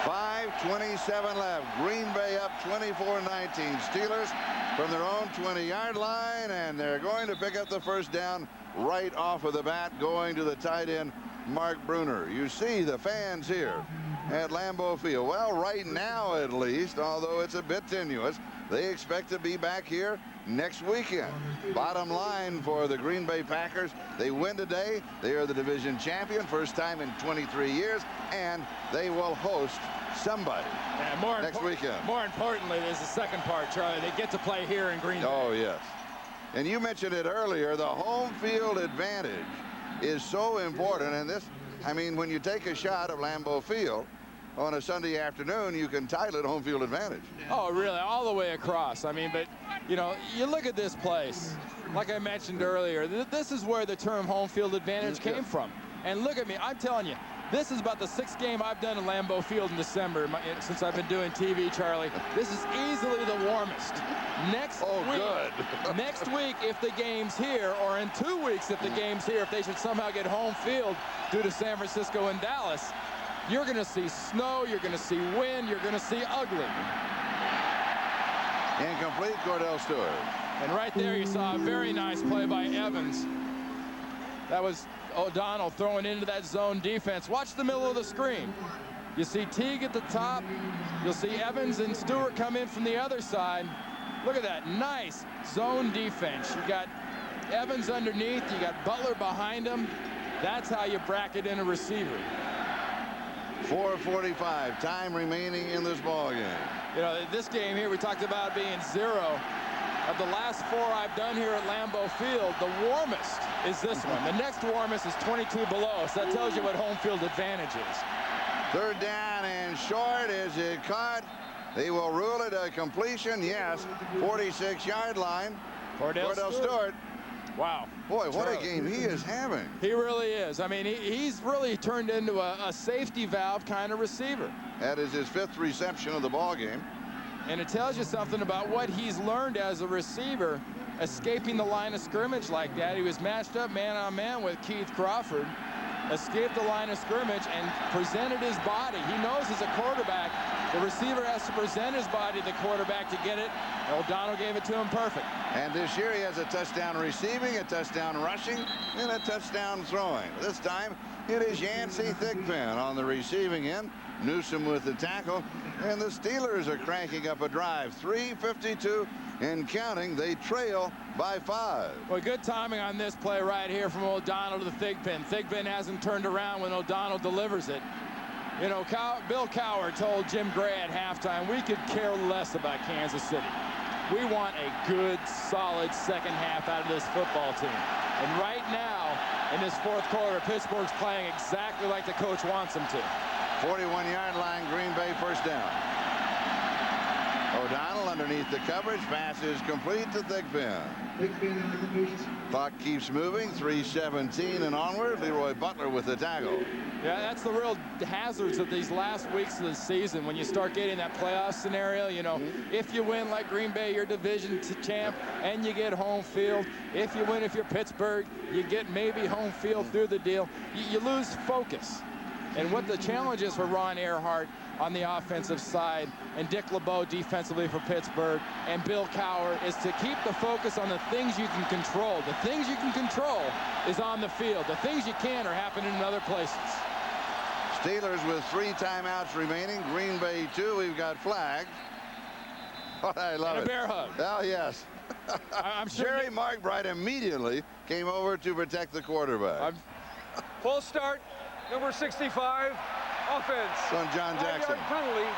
5:27 left. Green Bay up 24-19. Steelers from their own 20-yard line, and they're going to pick up the first down right off of the bat, going to the tight end, Mark Bruner. You see the fans here at Lambeau Field. Well, right now at least, although it's a bit tenuous, they expect to be back here next weekend. Bottom line for the Green Bay Packers, they win today. They are the division champion, first time in 23 years, and they will host somebody next weekend. More importantly, there's the second part, Charlie. They get to play here in Green Bay. Oh, yes. And you mentioned it earlier, the home field advantage is so important. And this, I mean, when you take a shot at Lambeau Field on a Sunday afternoon, you can title it home field advantage. Oh, really? All the way across. I mean, but, you know, you look at this place. Like I mentioned earlier, this is where the term home field advantage came from. And look at me. I'm telling you, this is about the 6th game I've done in Lambeau Field in December since I've been doing TV, Charlie. This is easily the warmest. Next week, if the game's here, or in 2 weeks if the game's here, if they should somehow get home field due to San Francisco and Dallas, you're going to see snow, you're going to see wind, you're going to see ugly. Incomplete, Cordell Stewart. And right there you saw a very nice play by Evans That was O'Donnell throwing into that zone defense. Watch the middle of the screen. You see Teague at the top. You'll see Evans and Stewart come in from the other side. Look at that nice zone defense. You got Evans underneath. You got Butler behind him. That's how you bracket in a receiver. 4:45 time remaining in this ball game. You know, this game here, we talked about being 0. Of the last 4 I've done here at Lambeau Field, the warmest is this one. The next warmest is 22 below, so that tells you what home field advantage is. 3rd down and short. Is it caught? They will rule it a completion. Yes, 46-yard line. Cordell Stewart. Wow. Boy, what a game he is having. He really is. I mean, he's really turned into a safety valve kind of receiver. That is his 5th reception of the ball game. And it tells you something about what he's learned as a receiver, escaping the line of scrimmage like that. He was matched up man-on-man with Keith Crawford, escaped the line of scrimmage, and presented his body. He knows as a quarterback, the receiver has to present his body to the quarterback to get it. O'Donnell gave it to him perfect. And this year he has a touchdown receiving, a touchdown rushing, and a touchdown throwing. This time it is Yancey Thigpen on the receiving end. Newsom with the tackle, and the Steelers are cranking up a drive. 3:52 and counting. They trail by 5. Well, good timing on this play right here from O'Donnell to the Thigpen. Thigpen hasn't turned around when O'Donnell delivers it. You know, Bill Cowher told Jim Gray at halftime, we could care less about Kansas City. We want a good, solid second half out of this football team. And right now, in this 4th quarter, Pittsburgh's playing exactly like the coach wants them to. 41-yard line, Green Bay, 1st down. O'Donnell underneath the coverage. Pass is complete to Thigpen. Clock keeps moving. 3:17 and onward. Leroy Butler with the tackle. Yeah, that's the real hazards of these last weeks of the season when you start getting that playoff scenario. You know, if you win like Green Bay, your division champ, and you get home field. If you win, if you're Pittsburgh, you get maybe home field through the deal. You lose focus. And what the challenge is for Ron Earhart on the offensive side and Dick LeBeau defensively for Pittsburgh and Bill Cowher is to keep the focus on the things you can control. The things you can control is on the field. The things you can't are happening in other places. Steelers with 3 timeouts remaining. Green Bay 2. We've got flags. Oh, I love and it. A bear hug. Oh, yes. I'm sure Jerry McBride immediately came over to protect the quarterback. Full start. Number 65, offense. On John Jackson. 5-yard penalty,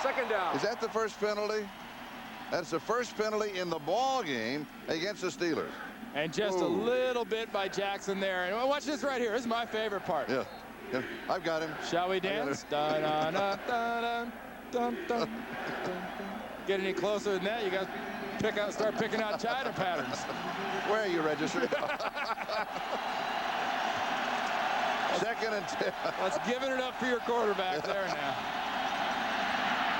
2nd down. Is that the first penalty? That's the first penalty in the ball game against the Steelers. And just a little bit by Jackson there. And watch this right here. This is my favorite part. Yeah. I've got him. Shall we dance? Dun, dun, dun, dun, dun, dun, dun. Get any closer than that, you got to start picking out China patterns. Where are you registered? 2nd and 10. Let's give it up for your quarterback there now.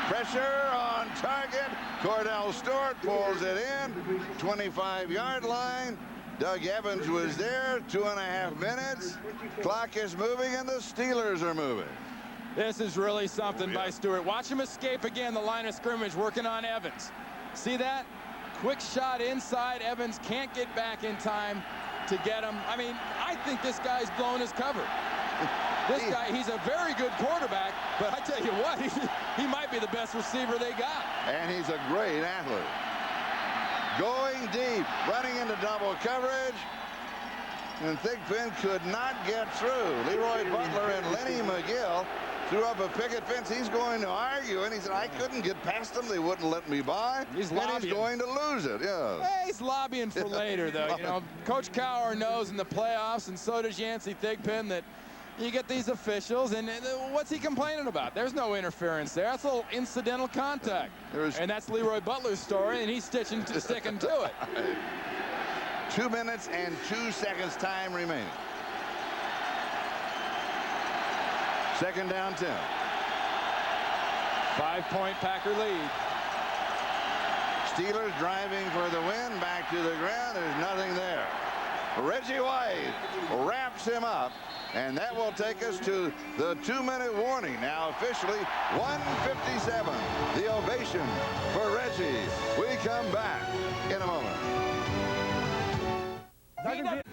Pressure on target. Cordell Stewart pulls it in. 25-yard line. Doug Evans was there. 2.5 minutes. Clock is moving, and the Steelers are moving. This is really something by Stewart. Watch him escape again, the line of scrimmage, working on Evans. See that? Quick shot inside. Evans can't get back in time to get him. I mean, I think this guy's blown his cover. This guy, he's a very good quarterback, but I tell you what, he might be the best receiver they got. And he's a great athlete. Going deep, running into double coverage. And Thigpen could not get through. Leroy Butler and Lenny McGill threw up a picket fence. He's going to argue, and he said, I couldn't get past them. They wouldn't let me by. He's and he's going to lose it, yeah. Hey, he's lobbying for later, though. You know, Coach Cowher knows in the playoffs, and so does Yancey Thigpen, that you get these officials, and what's he complaining about? There's no interference there. That's a little incidental contact. And that's Leroy Butler's story, and he's sticking to it. 2 minutes and 2 seconds time remaining. 2nd down 10. 5-point Packer lead. Steelers driving for the win. Back to the ground. There's nothing there. Reggie White wraps him up. And that will take us to the 2-minute warning. Now officially 1:57. The ovation for Reggie. We come back in a moment.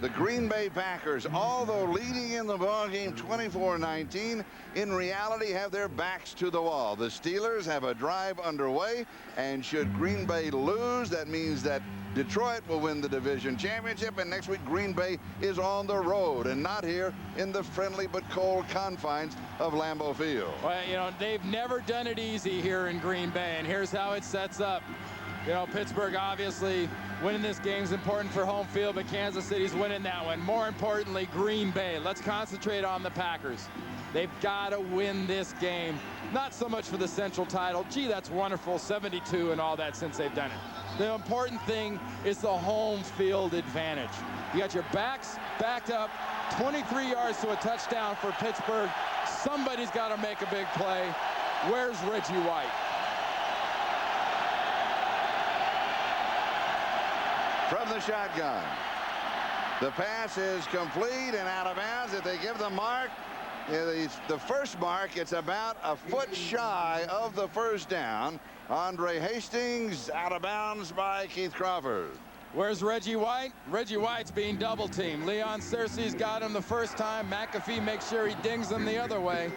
The Green Bay Packers, although leading in the ballgame 24-19, in reality have their backs to the wall. The Steelers have a drive underway, and should Green Bay lose, that means that Detroit will win the division championship, and next week Green Bay is on the road and not here in the friendly but cold confines of Lambeau Field. Well, you know, they've never done it easy here in Green Bay, and here's how it sets up. You know, Pittsburgh obviously winning this game is important for home field, but Kansas City's winning that one. More importantly, Green Bay. Let's concentrate on the Packers. They've got to win this game. Not so much for the Central title. Gee, that's wonderful, 72 and all that since they've done it. The important thing is the home field advantage. You got your backs backed up, 23 yards to a touchdown for Pittsburgh. Somebody's got to make a big play. Where's Reggie White? From the shotgun. The pass is complete and out of bounds. If they give the mark, the first mark, it's about a foot shy of the first down. Andre Hastings out of bounds by Keith Crawford. Where's Reggie White? Reggie White's being double teamed. Leon Searcy's got him the first time. McAfee makes sure he dings him the other way.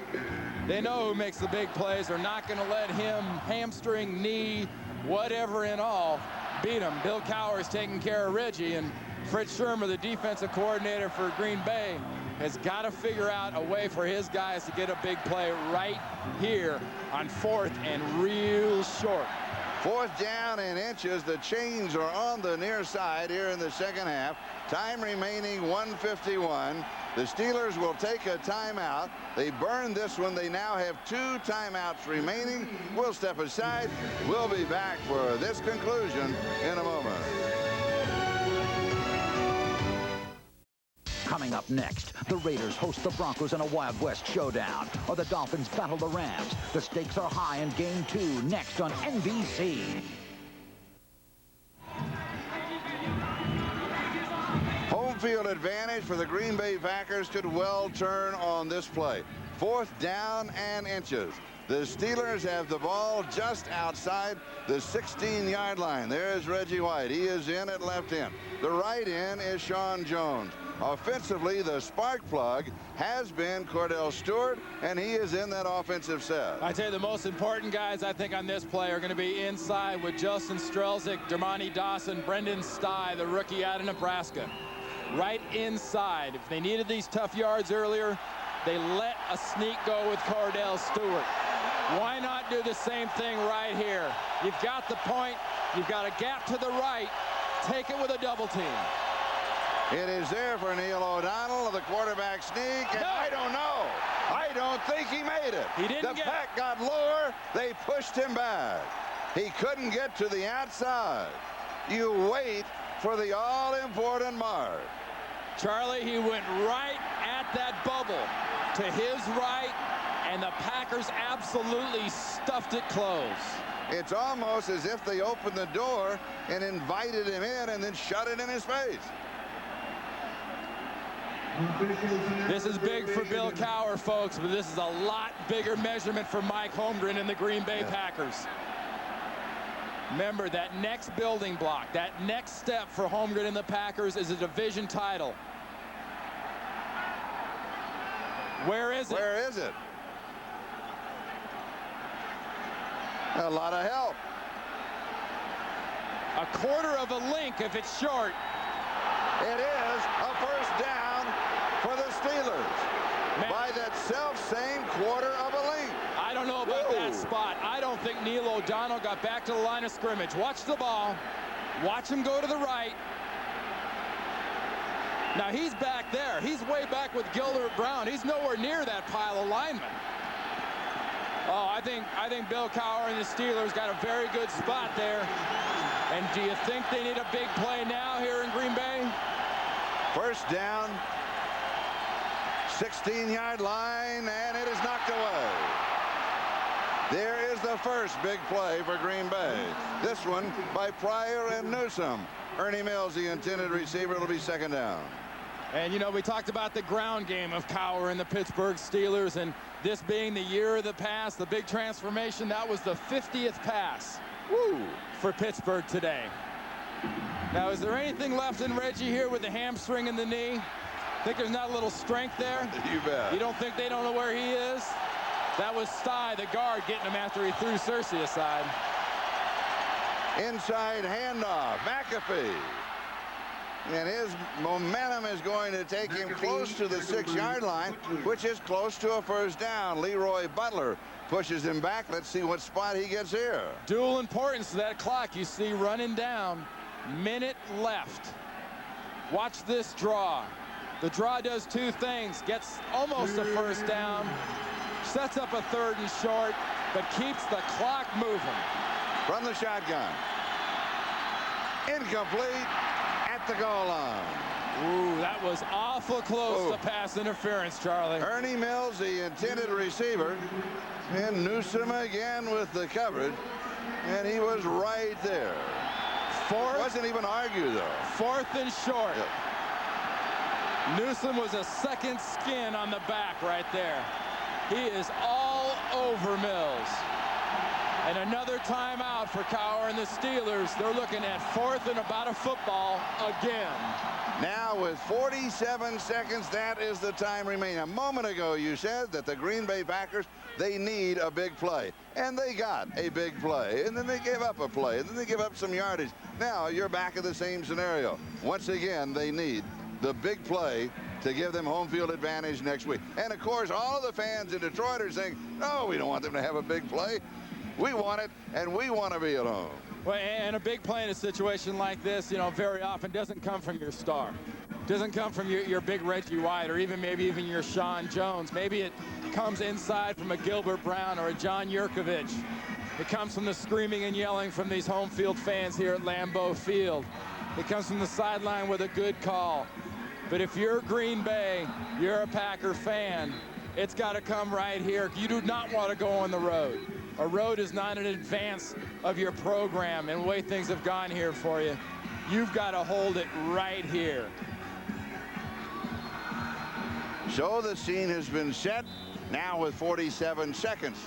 They know who makes the big plays. They're not going to let him hamstring, knee, whatever and all beat him. Bill Cowher's taking care of Reggie, and Fritz Shurmur, the defensive coordinator for Green Bay, has got to figure out a way for his guys to get a big play right here on 4th and real short. 4th down and inches. The chains are on the near side here in the second half. Time remaining 1:51. The Steelers will take a timeout. They burned this one. They now have 2 timeouts remaining. We'll step aside. We'll be back for this conclusion in a moment. Coming up next, the Raiders host the Broncos in a Wild West showdown, or the Dolphins battle the Rams. The stakes are high in Game 2, next on NBC. Home field advantage for the Green Bay Packers could well turn on this play. 4th down and inches. The Steelers have the ball just outside the 16-yard line. There's Reggie White. He is in at left end. The right end is Sean Jones. Offensively, the spark plug has been Cordell Stewart, and he is in that offensive set. I tell you, the most important guys, I think, on this play are going to be inside with Justin Strelzik, Dermontti Dawson, Brendan Stye, the rookie out of Nebraska. Right inside. If they needed these tough yards earlier, they let a sneak go with Cordell Stewart. Why not do the same thing right here? You've got the point. You've got a gap to the right. Take it with a double team. It is there for Neil O'Donnell, the quarterback sneak, and I don't know. I don't think he made it. He didn't The pack got lower. They pushed him back. He couldn't get to the outside. You wait for the all-important mark. Charlie, he went right at that bubble to his right, and the Packers absolutely stuffed it close. It's almost as if they opened the door and invited him in and then shut it in his face. This is big for Bill Cowher, folks, but this is a lot bigger measurement for Mike Holmgren and the Green Bay Packers. Remember, that next building block, that next step for Holmgren and the Packers is a division title. Where is it? Where is it? A lot of help. A quarter of a link if it's short. It is a first down for the Steelers by that self-same quarter of a length. I don't know about that spot. I don't think Neil O'Donnell got back to the line of scrimmage. Watch the ball. Watch him go to the right. Now he's back there. He's way back with Gilbert Brown. He's nowhere near that pile of linemen. Oh, I think Bill Cowher and the Steelers got a very good spot there. And do you think they need a big play now here in Green Bay? First down, 16-yard line, and it is knocked away. There is the first big play for Green Bay. This one by Pryor and Newsome. Ernie Mills, the intended receiver. It'll be second down. And, you know, we talked about the ground game of Cowher and the Pittsburgh Steelers, and this being the year of the pass, the big transformation, that was the 50th pass for Pittsburgh today. Now, is there anything left in Reggie here with the hamstring and the knee? Think there's not a little strength there? You bet. You don't think they don't know where he is? That was Stye, the guard, getting him after he threw Searcy aside. Inside handoff, McAfee. And his momentum is going to take him close to the 6-yard line, which is close to a first down. Leroy Butler pushes him back. Let's see what spot he gets here. Dual importance to that clock. You see running down. Minute left. Watch this draw. The draw does two things. Gets almost a first down. Sets up a 3rd and short, but keeps the clock moving. From the shotgun. Incomplete at the goal line. Ooh, that was awful close to pass interference, Charlie. Ernie Mills, the intended receiver, and Newsom again with the coverage, and he was right there. Wasn't even argued, though. 4th and short. Yep. Newsom was a second skin on the back right there. He is all over Mills. And another timeout for Cowher and the Steelers. They're looking at 4th and about a football again. Now with 47 seconds, that is the time remaining. A moment ago, you said that the Green Bay Packers, they need a big play. And they got a big play. And then they gave up a play. And then they give up some yardage. Now you're back in the same scenario. Once again, they need the big play to give them home field advantage next week. And of course, all of the fans in Detroit are saying, no, we don't want them to have a big play. We want it, and we want to be at home. Well, and a big play in a situation like this, you know, very often doesn't come from your star. Doesn't come from your big Reggie White or maybe even your Sean Jones. Maybe it comes inside from a Gilbert Brown or a John Yurkovich. It comes from the screaming and yelling from these home field fans here at Lambeau Field. It comes from the sideline with a good call. But if you're Green Bay, you're a Packer fan, it's got to come right here. You do not want to go on the road. A road is not an advance of your program and the way things have gone here for you. You've got to hold it right here. So the scene has been set. Now with 47 seconds.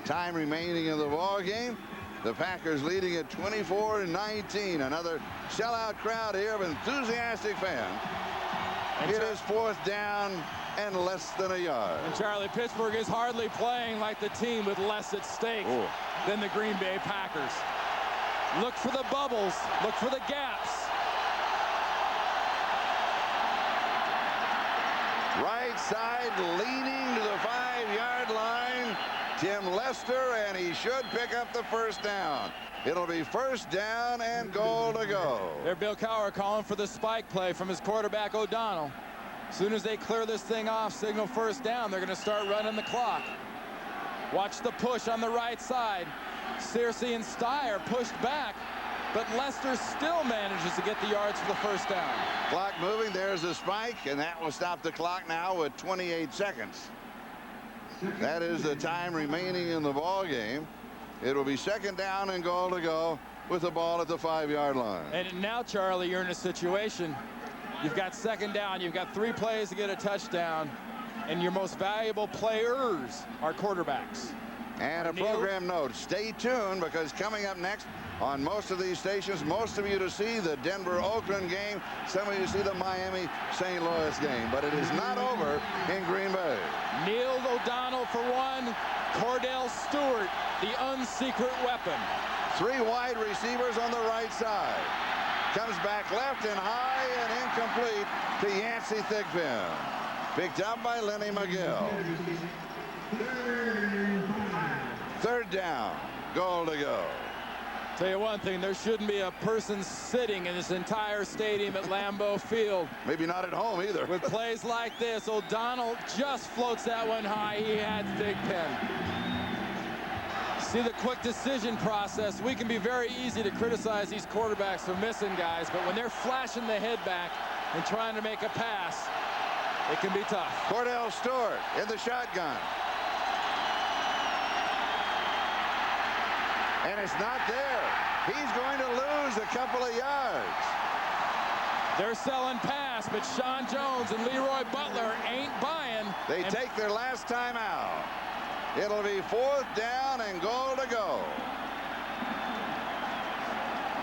Time remaining in the ball game. The Packers leading at 24-19. Another sellout crowd here of enthusiastic fans. It is 4th down and less than a yard. And Charlie, Pittsburgh is hardly playing like the team with less at stake than the Green Bay Packers. Look for the bubbles. Look for the gaps. Right side leaning to the 5-yard line. Tim Lester, and he should pick up the first down. It'll be first down and goal to go. There, Bill Cowher calling for the spike play from his quarterback O'Donnell. As soon as they clear this thing off, signal first down, they're going to start running the clock. Watch the push on the right side. Searcy and Stye are pushed back, but Lester still manages to get the yards for the first down. Clock moving. There's the spike, and that will stop the clock now with 28 seconds. That is the time remaining in the ball game. It'll be second down and goal to go with the ball at the 5-yard line. And now, Charlie, you're in a situation. You've got second down. You've got 3 plays to get a touchdown. And your most valuable players are quarterbacks. And a program note. Stay tuned, because coming up next on most of these stations, most of you to see the Denver-Oakland game, some of you to see the Miami-St. Louis game. But it is not over in Green Bay. Neil O'Donnell for one. Cordell Stewart, the unsecret weapon. 3 wide receivers on the right side. Comes back left and high and incomplete to Yancey Thigpen. Picked up by Lenny McGill. 3rd down. Goal to go. Tell you one thing, there shouldn't be a person sitting in this entire stadium at Lambeau Field. Maybe not at home either. With plays like this, O'Donnell just floats that one high. He had Thigpen. See the quick decision process. We can be very easy to criticize these quarterbacks for missing guys, but when they're flashing the head back and trying to make a pass, it can be tough. Cordell Stewart in the shotgun. And it's not there. He's going to lose a couple of yards. They're selling pass, but Sean Jones and Leroy Butler ain't buying. They take their last time out. It'll be 4th down and goal to go.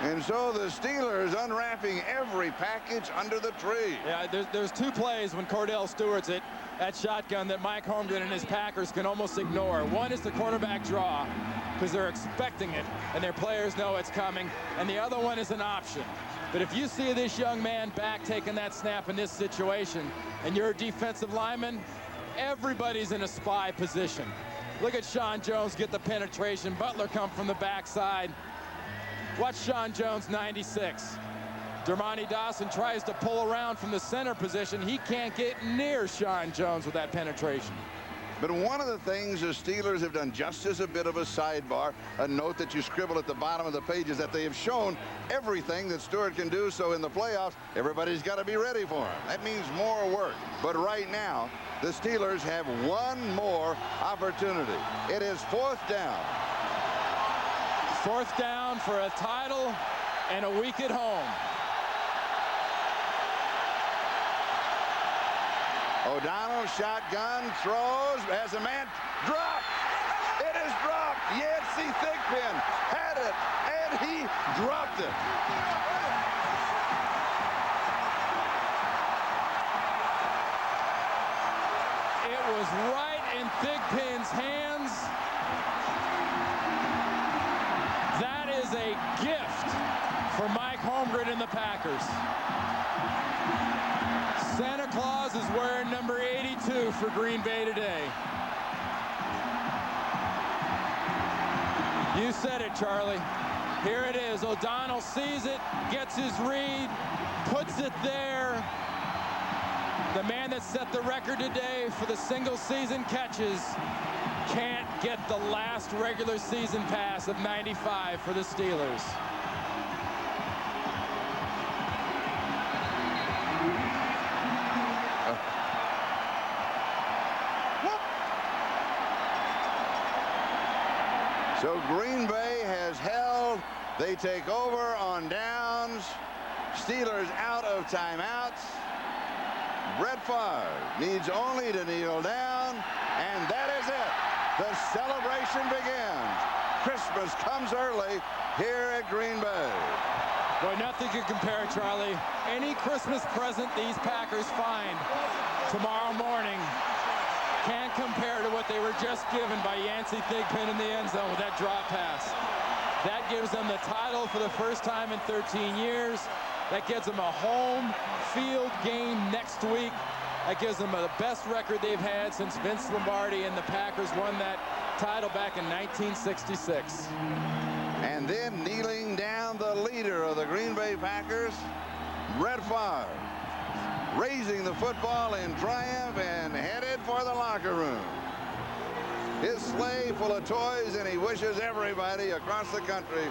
And so the Steelers unwrapping every package under the tree. Yeah, there's two plays when Cordell Stewart's at shotgun that Mike Holmgren and his Packers can almost ignore. One is the quarterback draw, because they're expecting it and their players know it's coming, and the other one is an option. But if you see this young man back taking that snap in this situation, and you're a defensive lineman, everybody's in a spy position. Look at Sean Jones get the penetration. Butler come from the backside. Watch Sean Jones, 96. Dermontti Dawson tries to pull around from the center position. He can't get near Sean Jones with that penetration. But one of the things the Steelers have done, just as a bit of a sidebar, a note that you scribble at the bottom of the page, is that they have shown everything that Stewart can do. So in the playoffs, everybody's got to be ready for him. That means more work. But right now, the Steelers have one more opportunity. It is 4th down. 4th down for a title and a week at home. O'Donnell shotgun, throws, has a man, dropped. It is dropped. Yancey Thigpen had it, and he dropped it. It was right in Thigpen's hands. That is a gift for Mike Holmgren and the Packers. Santa Claus is wearing number 82 for Green Bay today. You said it, Charlie. Here it is. O'Donnell sees it, gets his read, puts it there. The man that set the record today for the single season catches can't get the last regular season pass of 95 for the Steelers. So Green Bay has held. They take over on downs. Steelers out of timeouts. Brett Favre needs only to kneel down, and that is it. The celebration begins. Christmas comes early here at Green Bay. Boy, nothing can compare, Charlie. Any Christmas present these Packers find tomorrow morning can't compare to what they were just given by Yancey Thigpen in the end zone with that drop pass. That gives them the title for the first time in 13 years. That gives them a home field game next week. That gives them the best record they've had since Vince Lombardi and the Packers won that title back in 1966. And then kneeling down, the leader of the Green Bay Packers, Brett Favre, raising the football in triumph and headed for the locker room. His sleigh full of toys, and he wishes everybody across the country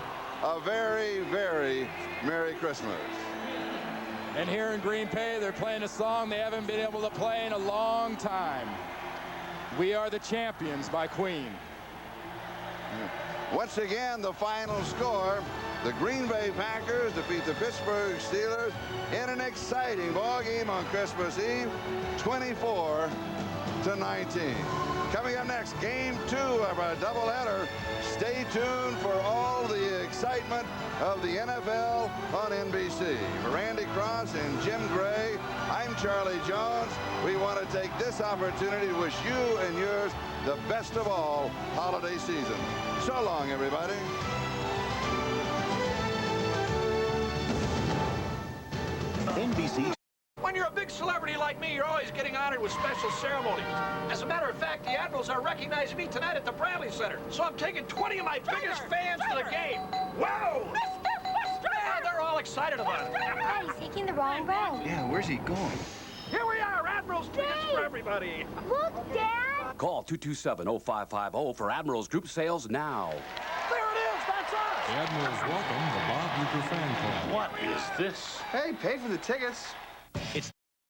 a very, very Merry Christmas. And here in Green Bay, they're playing a song they haven't been able to play in a long time. We Are the Champions by Queen. Once again, the final score, the Green Bay Packers defeat the Pittsburgh Steelers in an exciting ball game on Christmas Eve, 24-19. Coming up next, game 2 of our doubleheader. Stay tuned for all the excitement of the NFL on NBC. For Randy Cross and Jim Gray, I'm Charlie Jones. We want to take this opportunity to wish you and yours the best of all holiday season. So long, everybody. NBC. When you're a big celebrity like me, you're always getting honored with special ceremonies. As a matter of fact, the Admirals are recognizing me tonight at the Bradley Center. So I'm taking 20 of my biggest fans to the game. Whoa! Yeah, they're all excited about it. Dad, he's taking the wrong road. Yeah, where's he going? Here we are, Admirals tickets for everybody. Look, Dad. Call 227-0550 for Admirals Group sales now. There it is, that's us. The Admirals welcome the Bob Uecker Fan Club. What is this? Hey, pay for the tickets. It's